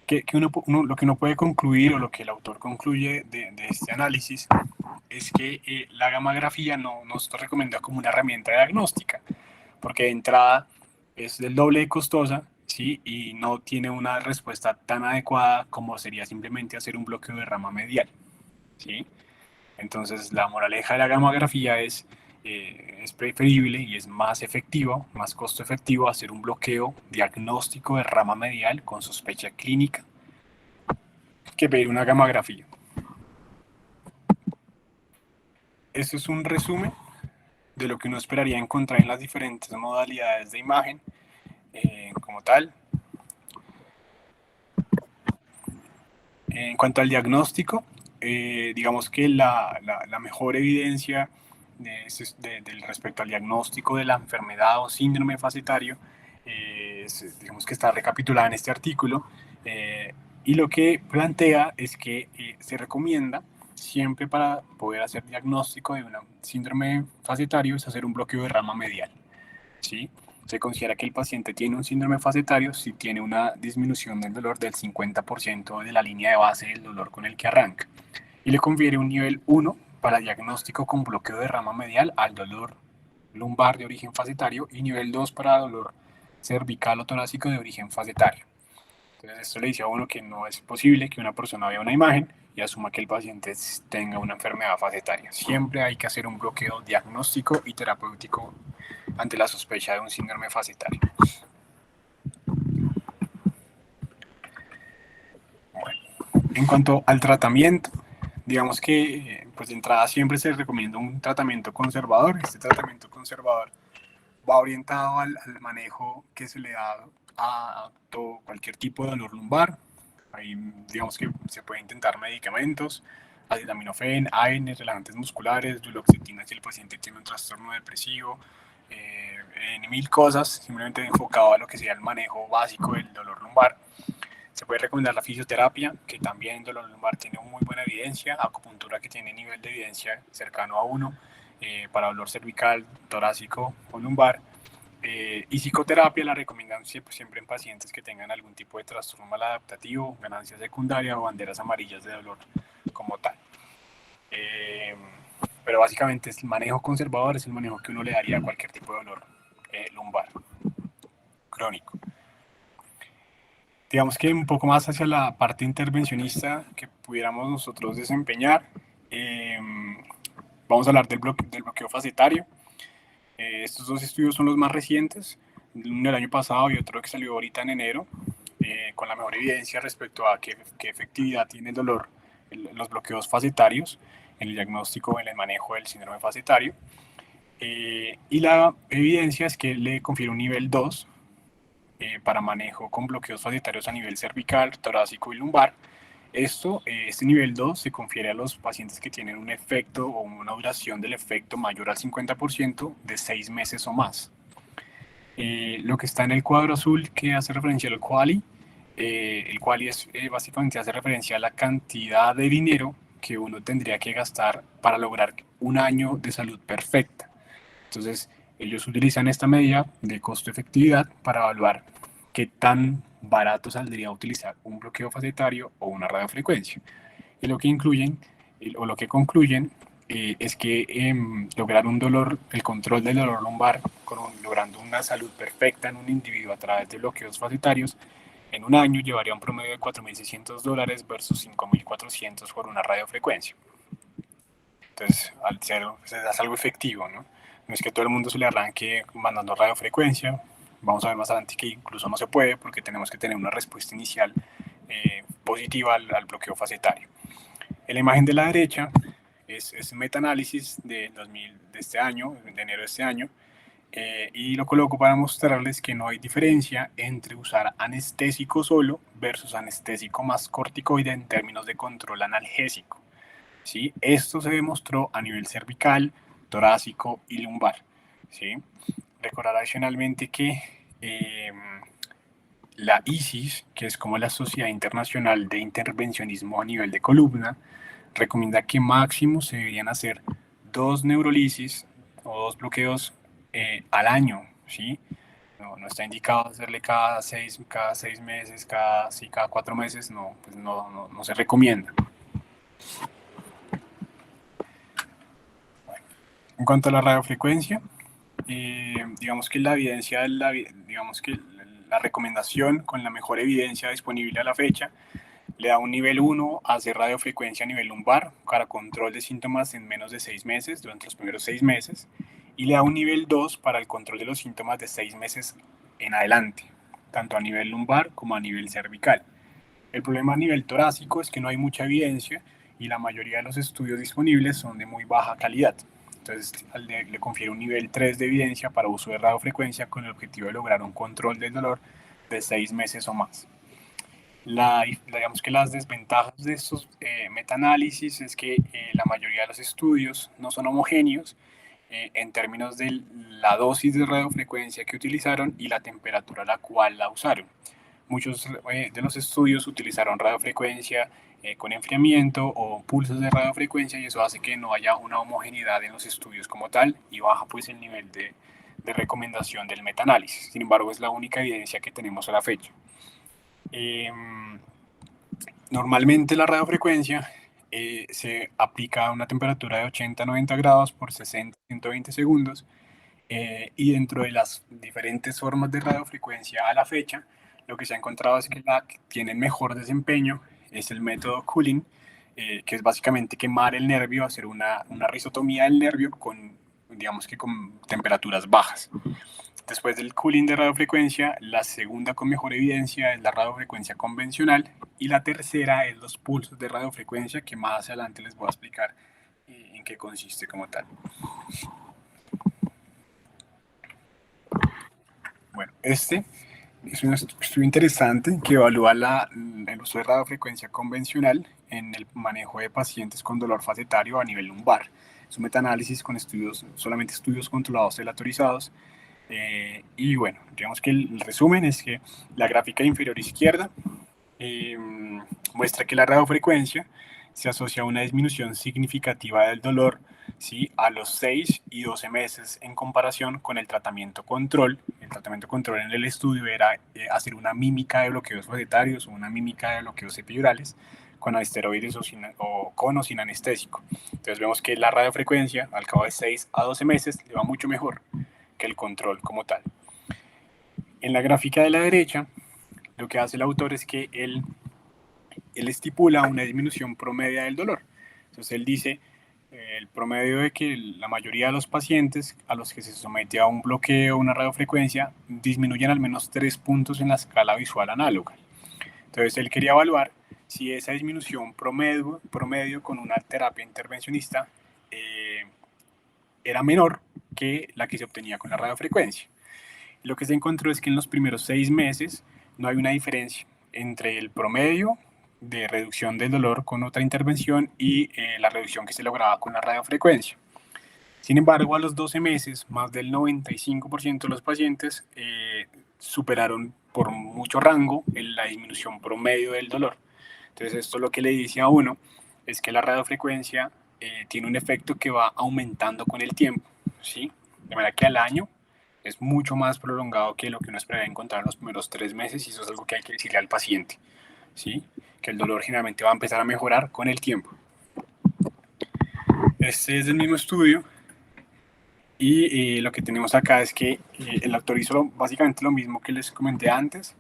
Lo que uno puede concluir, o lo que el autor concluye de este análisis, es que la gammagrafía no está recomendada como una herramienta diagnóstica, porque de entrada es del doble de costosa, ¿sí? Y no tiene una respuesta tan adecuada como sería simplemente hacer un bloqueo de rama medial, ¿sí? Entonces, la moraleja de la gammagrafía es preferible y es más efectivo, más costo efectivo hacer un bloqueo diagnóstico de rama medial con sospecha clínica que pedir una gammagrafía. Esto es un resumen de lo que uno esperaría encontrar en las diferentes modalidades de imagen como tal. En cuanto al diagnóstico, digamos que la mejor evidencia respecto al diagnóstico de la enfermedad o síndrome fascietario, digamos que está recapitulada en este artículo, y lo que plantea es que se recomienda siempre para poder hacer diagnóstico de un síndrome fascietario es hacer un bloqueo de rama medial, ¿sí? Se considera que el paciente tiene un síndrome fascietario si tiene una disminución del dolor del 50% de la línea de base del dolor con el que arranca, y le confiere un nivel 1 para diagnóstico con bloqueo de rama medial al dolor lumbar de origen fascietario y nivel 2 para dolor cervical o torácico de origen fascietario. Entonces esto le dice a uno que no es posible que una persona vea una imagen y asuma que el paciente tenga una enfermedad fascietaria. Siempre hay que hacer un bloqueo diagnóstico y terapéutico ante la sospecha de un síndrome fascietario. Bueno, en cuanto al tratamiento, digamos que pues de entrada siempre se recomienda un tratamiento conservador. Este tratamiento conservador va orientado al manejo que se le da a cualquier tipo de dolor lumbar. Ahí digamos que se puede intentar medicamentos, acetaminofén, AINES, relajantes musculares, duloxetina si el paciente tiene un trastorno depresivo, en mil cosas, simplemente enfocado a lo que sería el manejo básico del dolor lumbar. Se puede recomendar la fisioterapia, que también en dolor lumbar tiene muy buena evidencia, acupuntura que tiene nivel de evidencia cercano a 1, para dolor cervical, torácico o lumbar. Y psicoterapia la recomiendan siempre en pacientes que tengan algún tipo de trastorno maladaptativo, ganancia secundaria o banderas amarillas de dolor como tal. Pero básicamente el manejo conservador es el manejo que uno le daría a cualquier tipo de dolor lumbar crónico. Digamos que un poco más hacia la parte intervencionista que pudiéramos nosotros desempeñar, vamos a hablar del bloqueo fascietario. Estos dos estudios son los más recientes, uno del año pasado y otro que salió ahorita en enero, con la mejor evidencia respecto a qué efectividad tiene el dolor, los bloqueos fascietarios en el diagnóstico o en el manejo del síndrome fascietario. Y la evidencia es que le confiere un nivel 2 para manejo con bloqueos fascietarios a nivel cervical, torácico y lumbar. Este nivel 2 se confiere a los pacientes que tienen un efecto o una duración del efecto mayor al 50% de 6 meses o más. Lo que está en el cuadro azul que hace referencia al QALY, el QALY básicamente hace referencia a la cantidad de dinero que uno tendría que gastar para lograr un año de salud perfecta. Entonces, ellos utilizan esta medida de costo-efectividad para evaluar qué tan barato saldría utilizar un bloqueo fascietario o una radiofrecuencia. Y lo que incluyen, o lo que concluyen, es que lograr un dolor, el control del dolor lumbar, logrando una salud perfecta en un individuo a través de bloqueos facetarios, en un año llevaría un promedio de $4.600 versus 5.400 por una radiofrecuencia. Entonces, al ser, pues, es algo efectivo, ¿no? No es que todo el mundo se le arranque mandando radiofrecuencia. Vamos a ver más adelante que incluso no se puede porque tenemos que tener una respuesta inicial positiva al bloqueo facetario. En la imagen de la derecha es un metaanálisis de este año, de enero de este año, y lo coloco para mostrarles que no hay diferencia entre usar anestésico solo versus anestésico más corticoide en términos de control analgésico. ¿Sí? Esto se demostró a nivel cervical, torácico y lumbar. ¿Sí? Recordar adicionalmente que la ISIS, que es como la Sociedad Internacional de Intervencionismo a nivel de columna, recomienda que máximo se deberían hacer 2 neurolisis o 2 bloqueos al año, ¿sí? No está indicado hacerle cada seis meses, cada 4 meses, no, pues no se recomienda. Bueno, en cuanto a la radiofrecuencia, digamos que la evidencia, digamos que la recomendación con la mejor evidencia disponible a la fecha le da un nivel 1 a hacer radiofrecuencia a nivel lumbar para control de síntomas en menos de 6 meses, durante los primeros 6 meses, y le da un nivel 2 para el control de los síntomas de 6 meses en adelante, tanto a nivel lumbar como a nivel cervical. El problema a nivel torácico es que no hay mucha evidencia y la mayoría de los estudios disponibles son de muy baja calidad. Entonces le confiere un nivel 3 de evidencia para uso de radiofrecuencia con el objetivo de lograr un control del dolor de 6 meses o más. Digamos que las desventajas de estos metaanálisis es que la mayoría de los estudios no son homogéneos en términos de la dosis de radiofrecuencia que utilizaron y la temperatura a la cual la usaron. Muchos de los estudios utilizaron radiofrecuencia con enfriamiento o pulsos de radiofrecuencia y eso hace que no haya una homogeneidad en los estudios como tal y baja pues el nivel de recomendación del metaanálisis. Sin embargo, es la única evidencia que tenemos a la fecha. Normalmente la radiofrecuencia se aplica a una temperatura de 80 a 90 grados por 60 a 120 segundos y dentro de las diferentes formas de radiofrecuencia a la fecha, lo que se ha encontrado es que la que tiene mejor desempeño es el método cooling, que es básicamente quemar el nervio, hacer una risotomía del nervio con, digamos que con temperaturas bajas. Después del cooling de radiofrecuencia, la segunda con mejor evidencia es la radiofrecuencia convencional y la tercera es los pulsos de radiofrecuencia, que más adelante les voy a explicar en qué consiste como tal. Bueno, este es un estudio interesante que evalúa el uso de radiofrecuencia convencional en el manejo de pacientes con dolor facetario a nivel lumbar. Es un metaanálisis con solamente estudios controlados aleatorizados. Y bueno, digamos que el resumen es que la gráfica inferior izquierda muestra que la radiofrecuencia se asocia a una disminución significativa del dolor, ¿sí?, a los 6 y 12 meses en comparación con el tratamiento control. El tratamiento control en el estudio era hacer una mímica de bloqueos facetarios o una mímica de bloqueos epidurales con esteroides o con o sin anestésico. Entonces vemos que la radiofrecuencia al cabo de 6 a 12 meses le va mucho mejor que el control como tal. En la gráfica de la derecha, lo que hace el autor es que él estipula una disminución promedia del dolor. Entonces él dice el promedio de que la mayoría de los pacientes a los que se somete a un bloqueo o una radiofrecuencia disminuyen al menos 3 puntos en la escala visual análoga. Entonces él quería evaluar si esa disminución promedio con una terapia intervencionista era menor que la que se obtenía con la radiofrecuencia. Lo que se encontró es que en los primeros 6 meses no hay una diferencia entre el promedio de reducción del dolor con otra intervención y la reducción que se lograba con la radiofrecuencia. Sin embargo, a los 12 meses, más del 95% de los pacientes superaron por mucho rango la disminución promedio del dolor. Entonces, esto lo que le dice a uno es que la radiofrecuencia tiene un efecto que va aumentando con el tiempo, ¿sí? De manera que al año es mucho más prolongado que lo que uno espera encontrar en los primeros 3 meses y eso es algo que hay que decirle al paciente, ¿sí? Que el dolor generalmente va a empezar a mejorar con el tiempo. Este es el mismo estudio y lo que tenemos acá es que el autor hizo básicamente lo mismo que les comenté antes.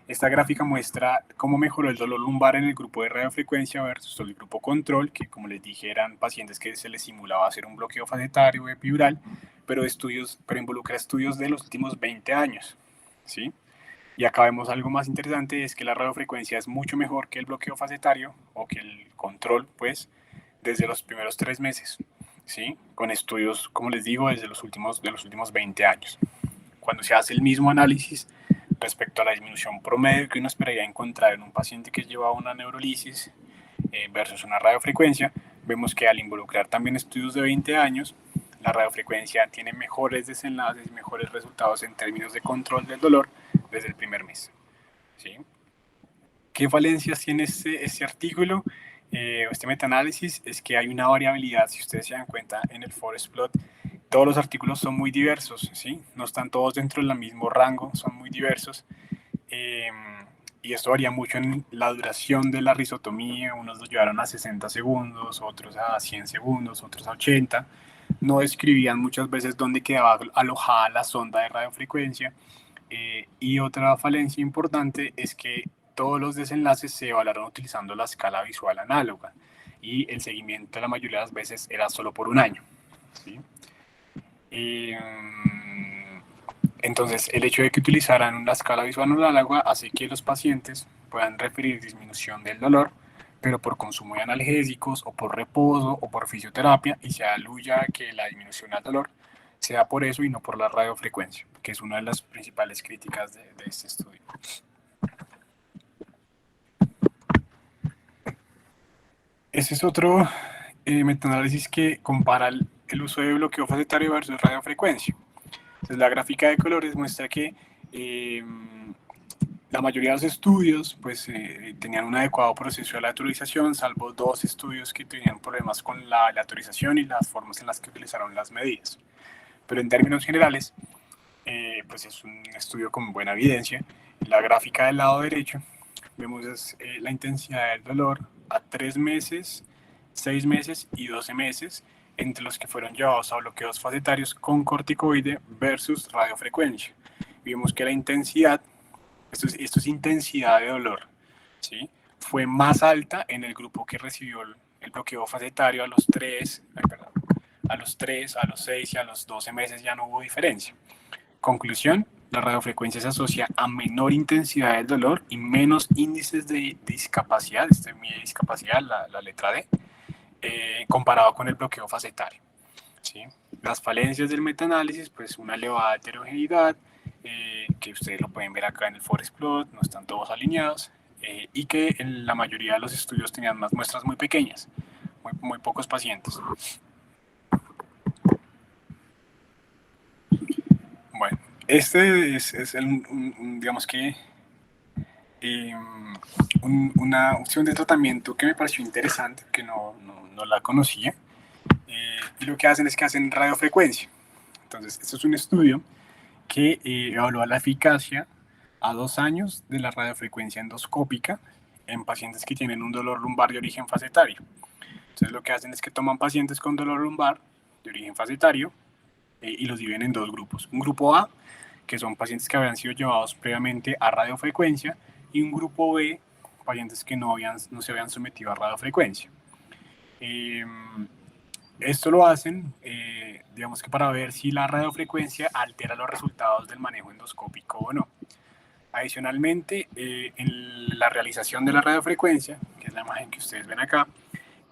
Esta gráfica muestra cómo mejoró el dolor lumbar en el grupo de radiofrecuencia versus el grupo control, que como les dije eran pacientes que se les simulaba hacer un bloqueo facetario epidural, pero involucra estudios de los últimos 20 años, ¿sí? Y acá vemos algo más interesante, es que la radiofrecuencia es mucho mejor que el bloqueo facetario o que el control, pues, desde los primeros 3 meses, ¿sí? Con estudios, como les digo, desde de los últimos 20 años. Cuando se hace el mismo análisis respecto a la disminución promedio que uno esperaría encontrar en un paciente que lleva una neurolisis versus una radiofrecuencia, vemos que al involucrar también estudios de 20 años, la radiofrecuencia tiene mejores desenlaces y mejores resultados en términos de control del dolor desde el primer mes. ¿Sí? ¿Qué falencias tiene este artículo? Este metaanálisis es que hay una variabilidad, si ustedes se dan cuenta en el forest plot, todos los artículos son muy diversos, ¿sí? No están todos dentro del mismo rango, son muy diversos. Y esto varía mucho en la duración de la risotomía, unos lo llevaron a 60 segundos, otros a 100 segundos, otros a 80. No describían muchas veces dónde quedaba alojada la sonda de radiofrecuencia. Y otra falencia importante es que todos los desenlaces se evaluaron utilizando la escala visual análoga y el seguimiento la mayoría de las veces era solo por un año. ¿Sí? Entonces, el hecho de que utilizaran la escala visual análoga hace que los pacientes puedan referir disminución del dolor, pero por consumo de analgésicos o por reposo o por fisioterapia, y se aluya que la disminución del dolor sea por eso y no por la radiofrecuencia, que es una de las principales críticas de este estudio. Ese es otro metaanálisis que compara el uso de bloqueo facetario versus radiofrecuencia. Entonces, la gráfica de colores muestra que la mayoría de los estudios pues, tenían un adecuado proceso de aleatorización, salvo 2 estudios que tenían problemas con la aleatorización y las formas en las que utilizaron las medidas. Pero en términos generales, pues es un estudio con buena evidencia. En la gráfica del lado derecho vemos la intensidad del dolor a 3 meses, 6 meses y 12 meses entre los que fueron llevados a bloqueos facetarios con corticoide versus radiofrecuencia. Vimos que la intensidad, esto es intensidad de dolor, ¿sí? Fue más alta en el grupo que recibió el bloqueo facetario a los 3, a los 3, a los 6 y a los 12 meses ya no hubo diferencia. Conclusión, la radiofrecuencia se asocia a menor intensidad del dolor y menos índices de discapacidad, esta es mi discapacidad, la letra D, comparado con el bloqueo facetario. ¿Sí? Las falencias del metaanálisis, pues una elevada heterogeneidad, que ustedes lo pueden ver acá en el forest plot, no están todos alineados, y que en la mayoría de los estudios tenían unas muestras muy pequeñas, muy pocos pacientes. Bueno, este es digamos que una opción de tratamiento que me pareció interesante, que no la conocía, y lo que hacen es que hacen radiofrecuencia. Entonces, esto es un estudio que evalúa la eficacia a 2 años de la radiofrecuencia endoscópica en pacientes que tienen un dolor lumbar de origen facetario. Entonces, lo que hacen es que toman pacientes con dolor lumbar de origen facetario y los dividen en 2 grupos. Un grupo A, que son pacientes que habían sido llevados previamente a radiofrecuencia, y un grupo B, pacientes que no se habían sometido a radiofrecuencia. Esto lo hacen, digamos que para ver si la radiofrecuencia altera los resultados del manejo endoscópico o no. Adicionalmente, en la realización de la radiofrecuencia, que es la imagen que ustedes ven acá,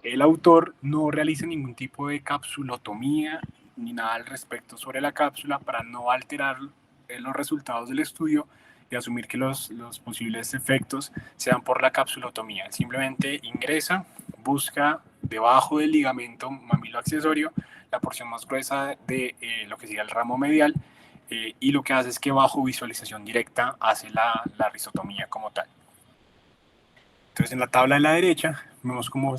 el autor no realiza ningún tipo de capsulotomía ni nada al respecto sobre la cápsula para no alterar los resultados del estudio y asumir que los posibles efectos sean por la capsulotomía. Simplemente ingresa, busca debajo del ligamento mamilo accesorio la porción más gruesa de lo que sería el ramo medial, y lo que hace es que bajo visualización directa hace la risotomía como tal. Entonces, en la tabla de la derecha vemos cómo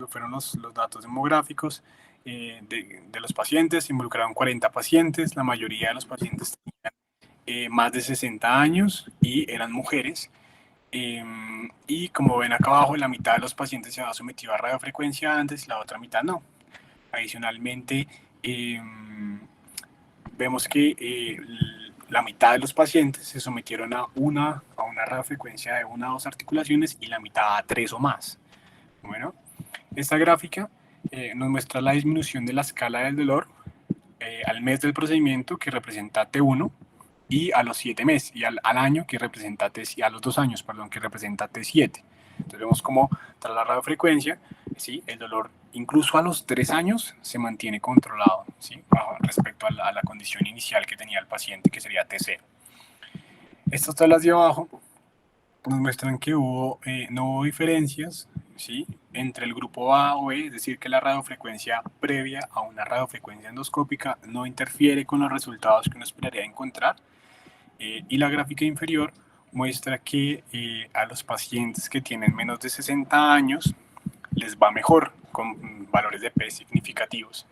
fueron los datos demográficos de los pacientes. Se involucraron 40 pacientes, la mayoría de los pacientes tenían más de 60 años y eran mujeres. Y como ven acá abajo, la mitad de los pacientes se había sometido a radiofrecuencia antes y la otra mitad no. Adicionalmente, vemos que la mitad de los pacientes se sometieron a una radiofrecuencia de 1 a 2 articulaciones y la mitad a 3 o más. Bueno, esta gráfica nos muestra la disminución de la escala del dolor al mes del procedimiento, que representa T1, y a los 7 meses, y al año, que representa a los 2 años, perdón, que representa T7. Entonces vemos como tras la radiofrecuencia, ¿sí?, el dolor incluso a los 3 años se mantiene controlado, ¿sí?, respecto a la condición inicial que tenía el paciente, que sería T0. Estas tablas de abajo nos muestran que no hubo diferencias, ¿sí?, entre el grupo A o B, es decir, que la radiofrecuencia previa a una radiofrecuencia endoscópica no interfiere con los resultados que uno esperaría encontrar. Y la gráfica inferior muestra que a los pacientes que tienen menos de 60 años les va mejor, con valores de P significativos.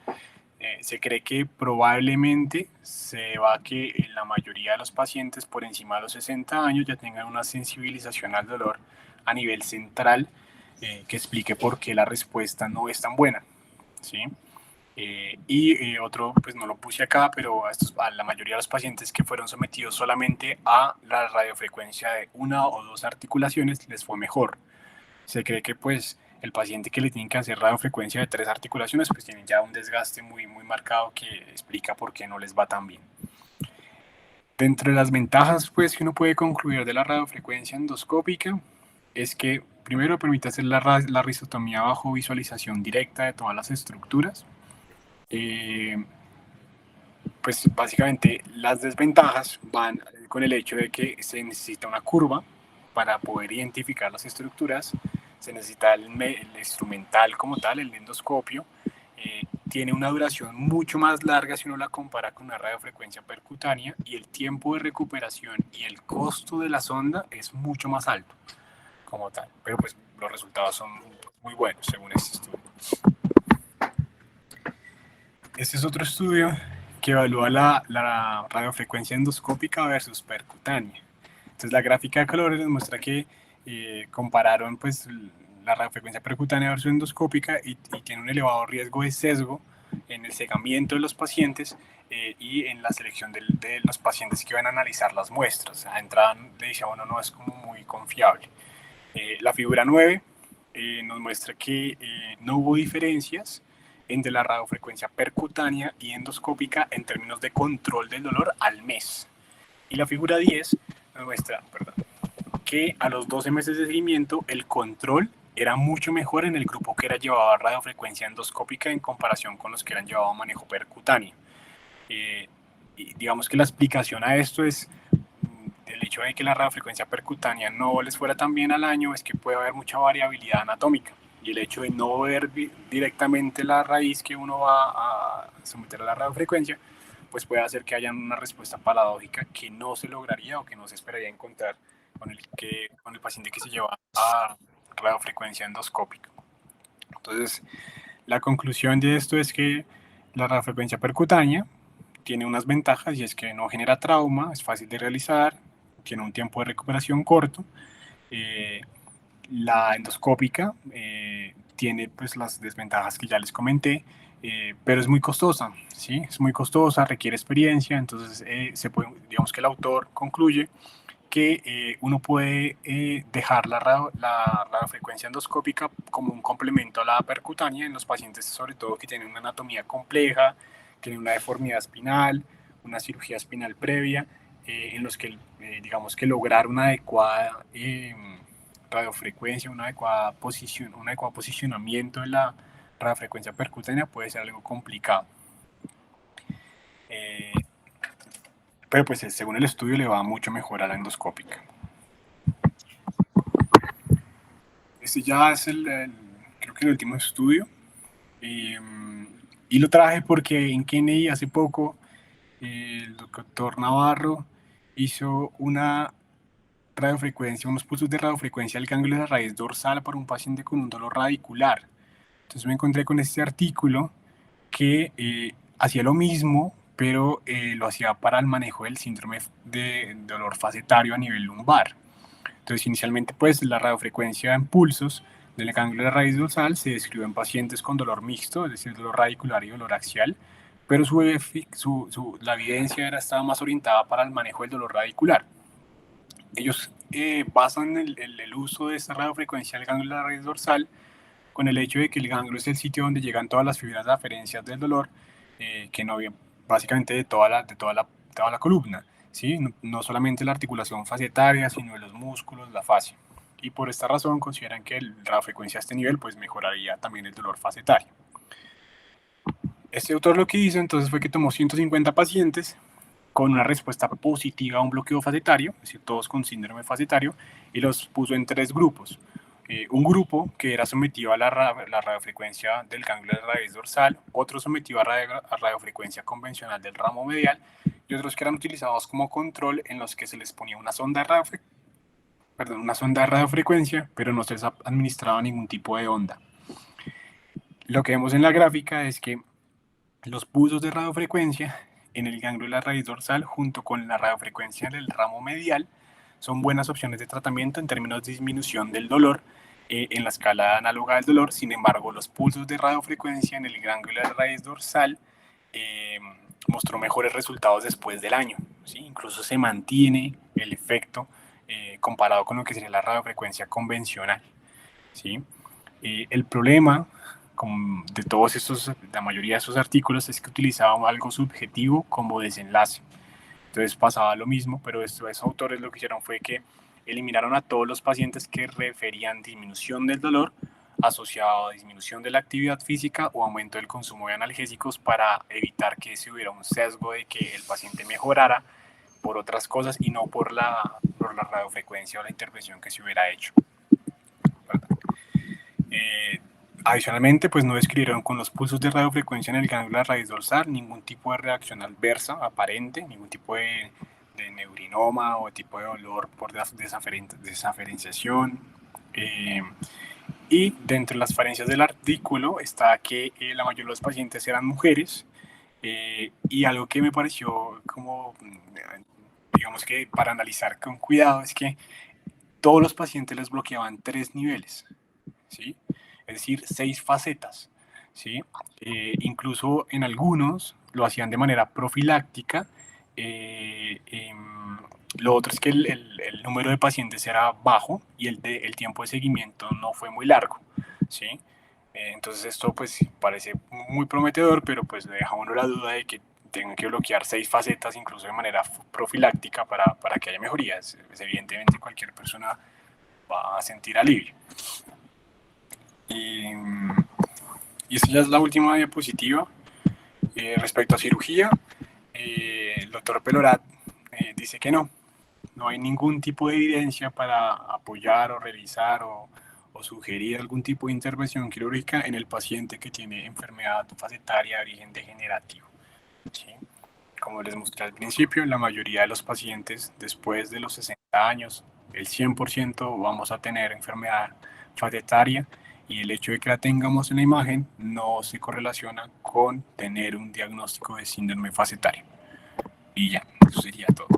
Se cree que probablemente se va a que en la mayoría de los pacientes por encima de los 60 años ya tengan una sensibilización al dolor a nivel central, que explique por qué la respuesta no es tan buena, ¿sí? Otro, pues no lo puse acá, pero a la mayoría de los pacientes que fueron sometidos solamente a la radiofrecuencia de 1 o 2 articulaciones les fue mejor. Se cree que pues el paciente que le tienen que hacer radiofrecuencia de 3 articulaciones pues tienen ya un desgaste muy marcado, que explica por qué no les va tan bien. Dentro de las ventajas pues que uno puede concluir de la radiofrecuencia endoscópica es que primero permite hacer la risotomía bajo visualización directa de todas las estructuras. Pues básicamente las desventajas van con el hecho de que se necesita una curva para poder identificar las estructuras, se necesita el instrumental como tal, el endoscopio, tiene una duración mucho más larga si uno la compara con una radiofrecuencia percutánea, y el tiempo de recuperación y el costo de la sonda es mucho más alto como tal, pero pues los resultados son muy buenos según este estudio. Este es otro estudio que evalúa la radiofrecuencia endoscópica versus percutánea. Entonces la gráfica de colores nos muestra que compararon pues la radiofrecuencia percutánea versus endoscópica y tiene un elevado riesgo de sesgo en el cegamiento de los pacientes y en la selección de los pacientes que van a analizar las muestras. A entrada le dice, bueno, no es como muy confiable. La figura 9 nos muestra que no hubo diferencias entre la radiofrecuencia percutánea y endoscópica en términos de control del dolor al mes. Y la figura 10 nos muestra, que a los 12 meses de seguimiento el control era mucho mejor en el grupo que era llevado a radiofrecuencia endoscópica en comparación con los que eran llevados a manejo percutáneo. Y digamos que la explicación a esto es el hecho de que la radiofrecuencia percutánea no les fuera tan bien al año, es que puede haber mucha variabilidad anatómica. Y el hecho de no ver directamente la raíz que uno va a someter a la radiofrecuencia, pues puede hacer que haya una respuesta paradójica que no se lograría o que no se esperaría encontrar con el paciente que se lleva a radiofrecuencia endoscópica. Entonces, la conclusión de esto es que la radiofrecuencia percutánea tiene unas ventajas, y es que no genera trauma, es fácil de realizar, tiene un tiempo de recuperación corto. La endoscópica tiene pues las desventajas que ya les comenté, pero es muy costosa, ¿sí? Es muy costosa, requiere experiencia. Entonces digamos que el autor concluye que uno puede dejar la radiofrecuencia endoscópica como un complemento a la percutánea en los pacientes, sobre todo que tienen una anatomía compleja, tienen una deformidad espinal, una cirugía espinal previa, en los que digamos que lograr una adecuada radiofrecuencia, un adecuado posicionamiento de la radiofrecuencia percutánea puede ser algo complicado. Pero pues según el estudio le va mucho mejor a la endoscópica. Este ya es creo que el último estudio. Y lo traje porque en Kennedy hace poco el doctor Navarro hizo una radiofrecuencia, unos pulsos de radiofrecuencia al ganglio de la raíz dorsal para un paciente con un dolor radicular. Entonces me encontré con este artículo que hacía lo mismo, pero lo hacía para el manejo del síndrome de dolor facetario a nivel lumbar. Entonces inicialmente pues la radiofrecuencia en pulsos del ganglio de la raíz dorsal se describió en pacientes con dolor mixto, es decir, dolor radicular y dolor axial, pero la evidencia estaba más orientada para el manejo del dolor radicular. Ellos basan el uso de esta radiofrecuencia del ganglio de la raíz dorsal con el hecho de que el ganglio es el sitio donde llegan todas las fibras aferencias del dolor, que no bien, básicamente toda la columna, ¿sí? No solamente la articulación facetaria, sino de los músculos, la fascia. Y por esta razón consideran que la radiofrecuencia a este nivel pues mejoraría también el dolor facetario. Este autor lo que hizo entonces fue que tomó 150 pacientes con una respuesta positiva a un bloqueo facetario, es decir, todos con síndrome facetario, y los puso en 3 grupos. Un grupo que era sometido a la radiofrecuencia del ganglio de la raíz dorsal, otro sometido a radiofrecuencia convencional del ramo medial, y otros que eran utilizados como control en los que se les ponía una sonda de radiofrecuencia, pero no se les administraba ningún tipo de onda. Lo que vemos en la gráfica es que los pulsos de radiofrecuencia en el ganglio de la raíz dorsal junto con la radiofrecuencia del ramo medial son buenas opciones de tratamiento en términos de disminución del dolor en la escala análoga del dolor. Sin embargo, los pulsos de radiofrecuencia en el ganglio de la raíz dorsal mostró mejores resultados después del año, ¿sí? Incluso se mantiene el efecto comparado con lo que sería la radiofrecuencia convencional, ¿sí? El problema de todos estos, la mayoría de esos artículos es que utilizaban algo subjetivo como desenlace. Entonces pasaba lo mismo, pero esos autores lo que hicieron fue que eliminaron a todos los pacientes que referían disminución del dolor asociado a disminución de la actividad física o aumento del consumo de analgésicos para evitar que se hubiera un sesgo de que el paciente mejorara por otras cosas y no por la radiofrecuencia o la intervención que se hubiera hecho. Adicionalmente, pues no describieron con los pulsos de radiofrecuencia en el ganglio de la raíz dorsal ningún tipo de reacción adversa aparente, ningún tipo de neurinoma o tipo de dolor por desaferenciación. Y dentro de las falencias del artículo está que la mayoría de los pacientes eran mujeres, y algo que me pareció como, digamos que para analizar con cuidado, es que todos los pacientes les bloqueaban 3 niveles, ¿sí? Es decir, 6 facetas, ¿sí? Incluso en algunos lo hacían de manera profiláctica. Lo otro es que el número de pacientes era bajo y el tiempo de seguimiento no fue muy largo, ¿sí? Entonces esto pues parece muy prometedor, pero pues le deja a uno la duda de que tengan que bloquear 6 facetas incluso de manera profiláctica para que haya mejorías. Pues evidentemente cualquier persona va a sentir alivio. Y esta ya es la última diapositiva. Respecto a cirugía, el doctor Pelorat dice que no hay ningún tipo de evidencia para apoyar o realizar o sugerir algún tipo de intervención quirúrgica en el paciente que tiene enfermedad facetaria de origen degenerativo, ¿sí? Como les mostré al principio, la mayoría de los pacientes después de los 60 años, el 100% vamos a tener enfermedad facetaria, y el hecho de que la tengamos en la imagen no se correlaciona con tener un diagnóstico de síndrome facetario. Y ya, eso sería todo.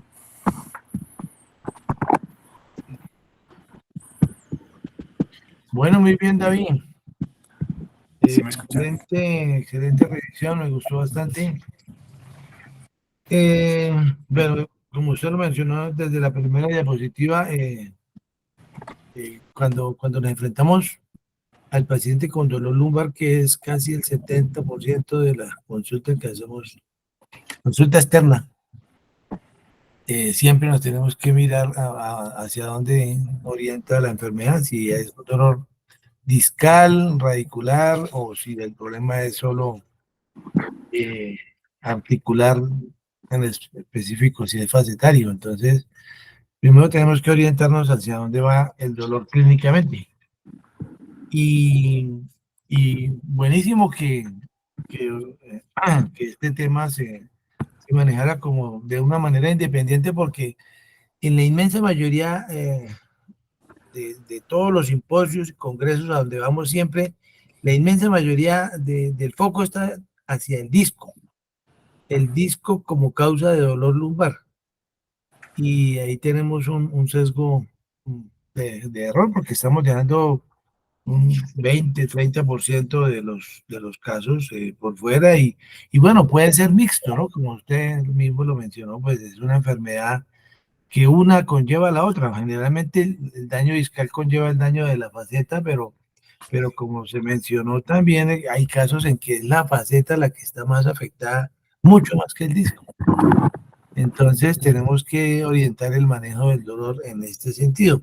Bueno, muy bien, David.
¿Sí me escuchan?
Excelente revisión, me gustó bastante. Bueno, como usted lo mencionó desde la primera diapositiva, cuando nos enfrentamos al paciente con dolor lumbar, que es casi el 70% de la consulta que hacemos, consulta externa, siempre nos tenemos que mirar hacia dónde orienta la enfermedad, si es un dolor discal, radicular, o si el problema es solo articular en específico, si es facetario. Entonces, primero tenemos que orientarnos hacia dónde va el dolor clínicamente. Y buenísimo que este tema se manejara como de una manera independiente, porque en la inmensa mayoría de todos los simposios y congresos a donde vamos siempre, la inmensa mayoría del foco está hacia el disco como causa de dolor lumbar. Y ahí tenemos un sesgo de error, porque estamos dejando un 20-30% de los casos por fuera y bueno, puede ser mixto, ¿no? Como usted mismo lo mencionó, pues es una enfermedad que una conlleva a la otra. Generalmente el daño discal conlleva el daño de la faceta, pero como se mencionó también, hay casos en que es la faceta la que está más afectada, mucho más que el disco. Entonces tenemos que orientar el manejo del dolor en este sentido.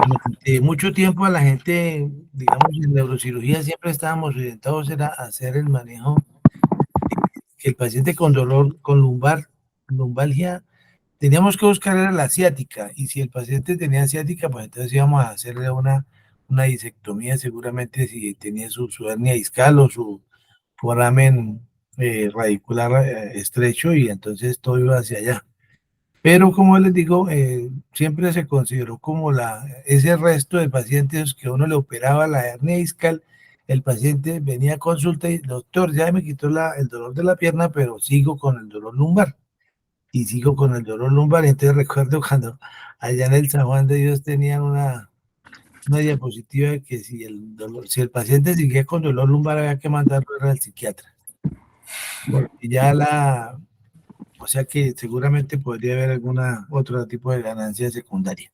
Durante mucho tiempo a la gente, digamos, en neurocirugía siempre estábamos orientados a hacer el manejo que el paciente con dolor, con lumbalgia, teníamos que buscar era la ciática, y si el paciente tenía ciática, pues entonces íbamos a hacerle una disectomía, seguramente si tenía su hernia discal o su foramen radicular estrecho, y entonces todo iba hacia allá. Pero como les digo, siempre se consideró como ese resto de pacientes que uno le operaba la hernia discal, el paciente venía a consulta y doctor, ya me quitó el dolor de la pierna, pero sigo con el dolor lumbar y sigo con el dolor lumbar. Entonces recuerdo cuando allá en el San Juan de Dios tenían una diapositiva de que si el paciente seguía con dolor lumbar había que mandarlo al psiquiatra. Porque ya o sea que seguramente podría haber alguna otro tipo de ganancia secundaria.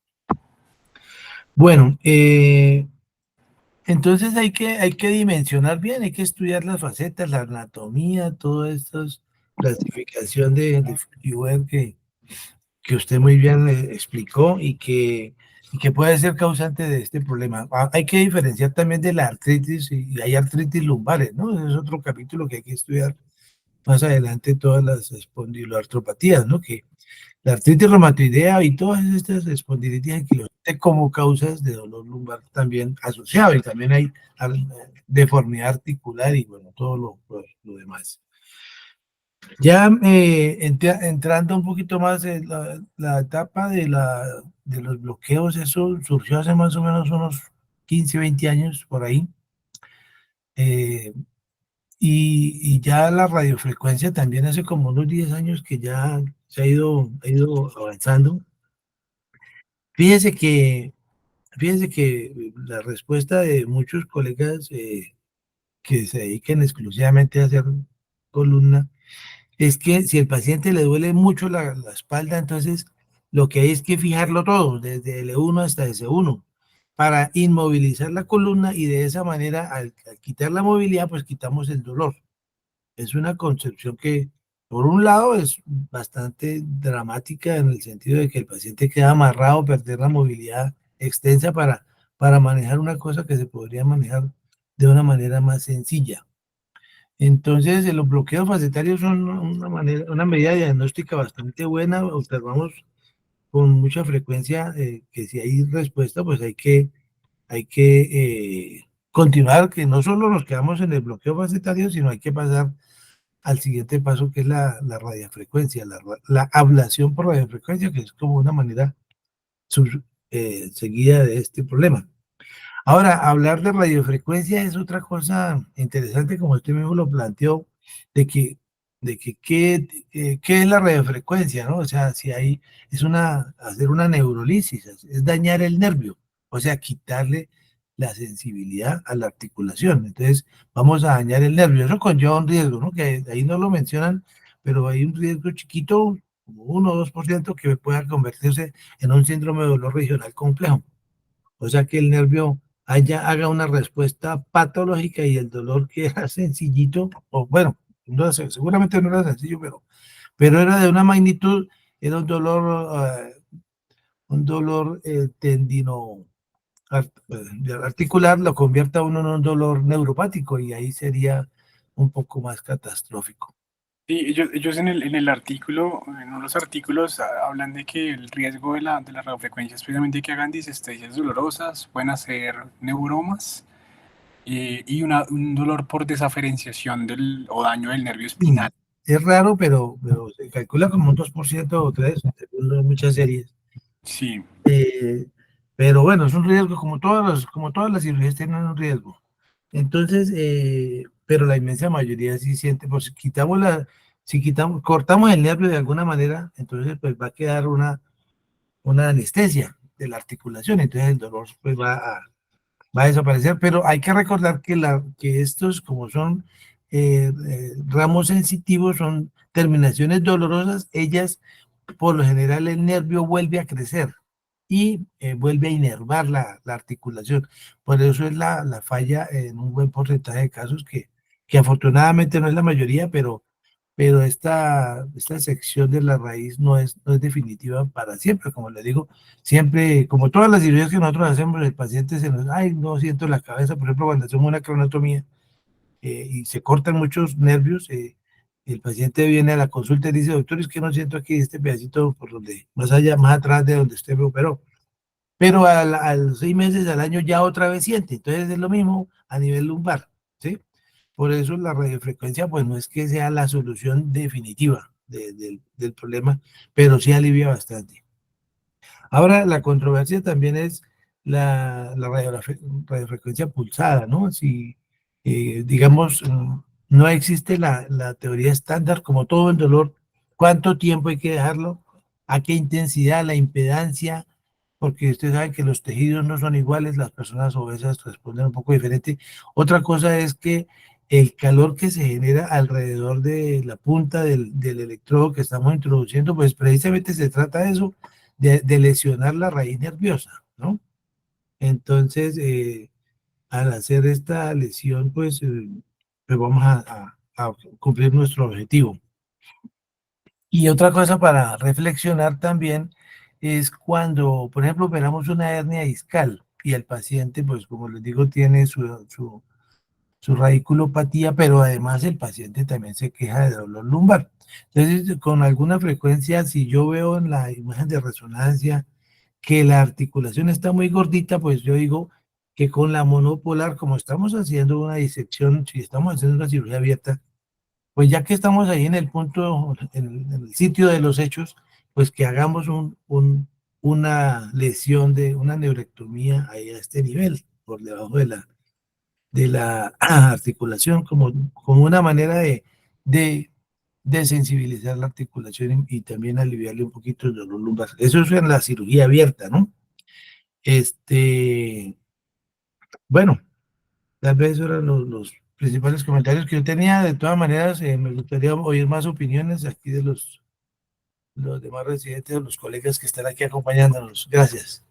Bueno, entonces hay que dimensionar bien, hay que estudiar las facetas, la anatomía, todo esto, clasificación de Figuer que usted muy bien explicó y que puede ser causante de este problema. Hay que diferenciar también de la artritis y hay artritis lumbares, ¿no? Ese es otro capítulo que hay que estudiar más adelante, todas las espondiloartropatías, ¿no? Que la artritis reumatoidea y todas estas espondilitis anquilosante como causas de dolor lumbar también asociado, y también hay deformidad articular y bueno, todo lo demás. Ya entrando un poquito más en la etapa de los bloqueos, eso surgió hace más o menos unos 15, 20 años por ahí. Y ya la radiofrecuencia también hace como unos 10 años que ya se ha ido avanzando. Fíjense que, fíjense que la respuesta de muchos colegas que se dedican exclusivamente a hacer columna es que si el paciente le duele mucho la espalda, entonces lo que hay es que fijarlo todo, desde L1 hasta S1, para inmovilizar la columna y de esa manera, al quitar la movilidad, pues quitamos el dolor. Es una concepción que, por un lado, es bastante dramática en el sentido de que el paciente queda amarrado, perder la movilidad extensa para manejar una cosa que se podría manejar de una manera más sencilla. Entonces, los bloqueos facetarios son una medida diagnóstica bastante buena. Observamos con mucha frecuencia que si hay respuesta, pues hay que continuar, que no solo nos quedamos en el bloqueo facetario, sino hay que pasar al siguiente paso, que es la radiofrecuencia, la ablación por radiofrecuencia, que es como una manera seguida de este problema. Ahora, hablar de radiofrecuencia es otra cosa interesante, como usted mismo lo planteó, de que, qué es la radiofrecuencia, ¿no? O sea, si hay, hacer una neurolisis, es dañar el nervio, o sea, quitarle la sensibilidad a la articulación. Entonces, vamos a dañar el nervio. Eso conlleva un riesgo, ¿no? Que ahí no lo mencionan, pero hay un riesgo chiquito, como 1 o 2%, que pueda convertirse en un síndrome de dolor regional complejo. O sea, que el nervio haga una respuesta patológica y el dolor que era sencillito, o bueno, no, seguramente no era sencillo, pero era de una magnitud, era un dolor tendino articular, lo convierta uno en un dolor neuropático y ahí sería un poco más catastrófico.
Sí, ellos en el artículo, en unos artículos hablan de que el riesgo de la radiofrecuencia es precisamente que hagan disestesias dolorosas, pueden hacer neuromas y un dolor por desaferenciación o daño del nervio espinal.
Es raro, pero se calcula como un 2% o 3%, según muchas series.
Sí.
Pero bueno, es un riesgo, como todas las cirugías tienen un riesgo. Entonces, pero la inmensa mayoría sí siente, pues cortamos el nervio de alguna manera, entonces pues va a quedar una anestesia. de la articulación, entonces el dolor pues va a desaparecer, pero hay que recordar que estos, como son ramos sensitivos, son terminaciones dolorosas, ellas, por lo general, el nervio vuelve a crecer y vuelve a inervar la articulación. Por eso es la falla en un buen porcentaje de casos que afortunadamente no es la mayoría, pero esta sección de la raíz no es definitiva para siempre, como le digo, siempre, como todas las cirugías que nosotros hacemos, el paciente se nos, ay, no siento la cabeza, por ejemplo, cuando hacemos una cronotomía y se cortan muchos nervios, el paciente viene a la consulta y dice, doctor, es que no siento aquí este pedacito por donde, más allá, más atrás de donde usted me operó, pero a los 6 meses, al año ya otra vez siente, entonces es lo mismo a nivel lumbar, ¿sí? Por eso la radiofrecuencia, pues no es que sea la solución definitiva del problema, pero sí alivia bastante. Ahora, la controversia también es la radiofrecuencia pulsada, ¿no? Si, digamos, no existe la teoría estándar, como todo el dolor, cuánto tiempo hay que dejarlo, a qué intensidad, la impedancia, porque ustedes saben que los tejidos no son iguales, las personas obesas responden un poco diferente. Otra cosa es que el calor que se genera alrededor de la punta del electrodo que estamos introduciendo, pues precisamente se trata de eso, de lesionar la raíz nerviosa, ¿no? Entonces, al hacer esta lesión, pues vamos a cumplir nuestro objetivo. Y otra cosa para reflexionar también es cuando, por ejemplo, operamos una hernia discal y el paciente, pues como les digo, tiene su radiculopatía, pero además el paciente también se queja de dolor lumbar. Entonces, con alguna frecuencia, si yo veo en la imagen de resonancia que la articulación está muy gordita, pues yo digo que con la monopolar, como estamos haciendo una disección, si estamos haciendo una cirugía abierta, pues ya que estamos ahí en el punto, en el sitio de los hechos, pues que hagamos una lesión de una neurectomía ahí a este nivel, por debajo de la articulación, como una manera de sensibilizar la articulación y también aliviarle un poquito el dolor lumbar. Eso es en la cirugía abierta, ¿no? Bueno, tal vez esos eran los principales comentarios que yo tenía. De todas maneras, me gustaría oír más opiniones aquí de los demás residentes o los colegas que están aquí acompañándonos. Gracias.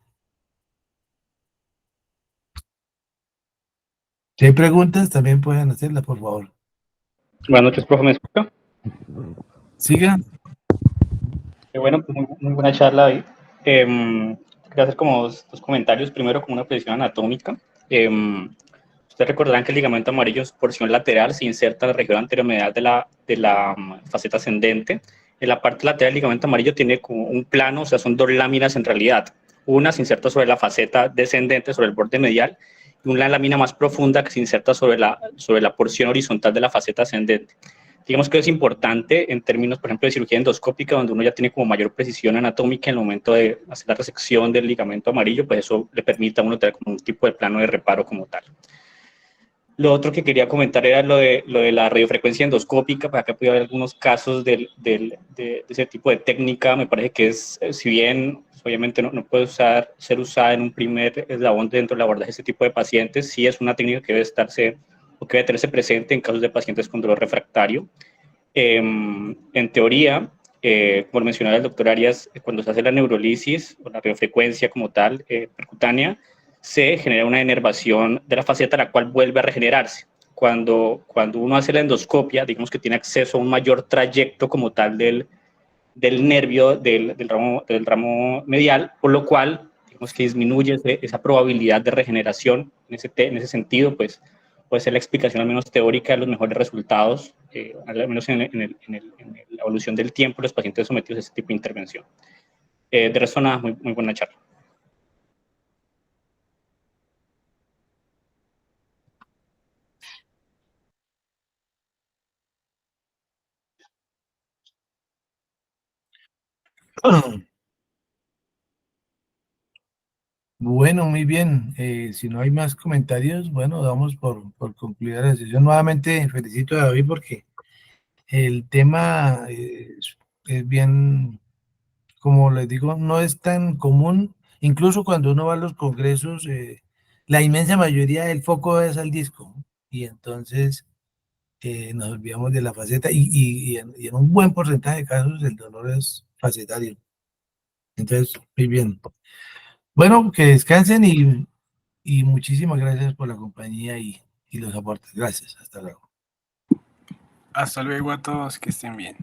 Si hay preguntas, también pueden hacerlas, por favor.
Buenas noches, profe, ¿me escucha?
Siga.
Bueno, pues muy buena charla hoy. Quería hacer como dos comentarios. Primero, como una precisión anatómica. Ustedes recordarán que el ligamento amarillo en su porción lateral se inserta en la región anteromedial de la faceta ascendente. En la parte lateral del ligamento amarillo tiene como un plano, o sea, son dos láminas en realidad. Una se inserta sobre la faceta descendente, sobre el borde medial, y una lámina más profunda que se inserta sobre la porción horizontal de la faceta ascendente. Digamos que es importante en términos, por ejemplo, de cirugía endoscópica, donde uno ya tiene como mayor precisión anatómica en el momento de hacer la resección del ligamento amarillo, pues eso le permite a uno tener como un tipo de plano de reparo como tal. Lo otro que quería comentar era lo de la radiofrecuencia endoscópica. Para acá puede haber algunos casos de ese tipo de técnica. Me parece que es, si bien obviamente no puede ser usada en un primer eslabón dentro del abordaje de este tipo de pacientes, sí es una técnica que debe estarse o que debe tenerse presente en casos de pacientes con dolor refractario. En teoría, como mencionaba el doctor Arias, cuando se hace la neurolisis o la radiofrecuencia como tal, percutánea, se genera una inervación de la faceta, la cual vuelve a regenerarse. Cuando uno hace la endoscopia, digamos que tiene acceso a un mayor trayecto como tal del nervio del ramo medial, por lo cual digamos que disminuye esa probabilidad de regeneración. En ese sentido, pues puede ser la explicación al menos teórica de los mejores resultados, al menos en la evolución del tiempo de los pacientes sometidos a este tipo de intervención. De resto, nada, muy buena charla.
Bueno, muy bien. Si no hay más comentarios, bueno, damos por concluida la sesión. Nuevamente felicito a David porque el tema es bien, como les digo, no es tan común Incluso cuando uno va a los congresos, la inmensa mayoría del foco es al disco, y entonces nos olvidamos de la faceta, y en un buen porcentaje de casos el dolor es facetario. Entonces, muy bien. Bueno, que descansen y muchísimas gracias por la compañía y los aportes. Gracias. Hasta luego.
Hasta luego a todos, que estén bien.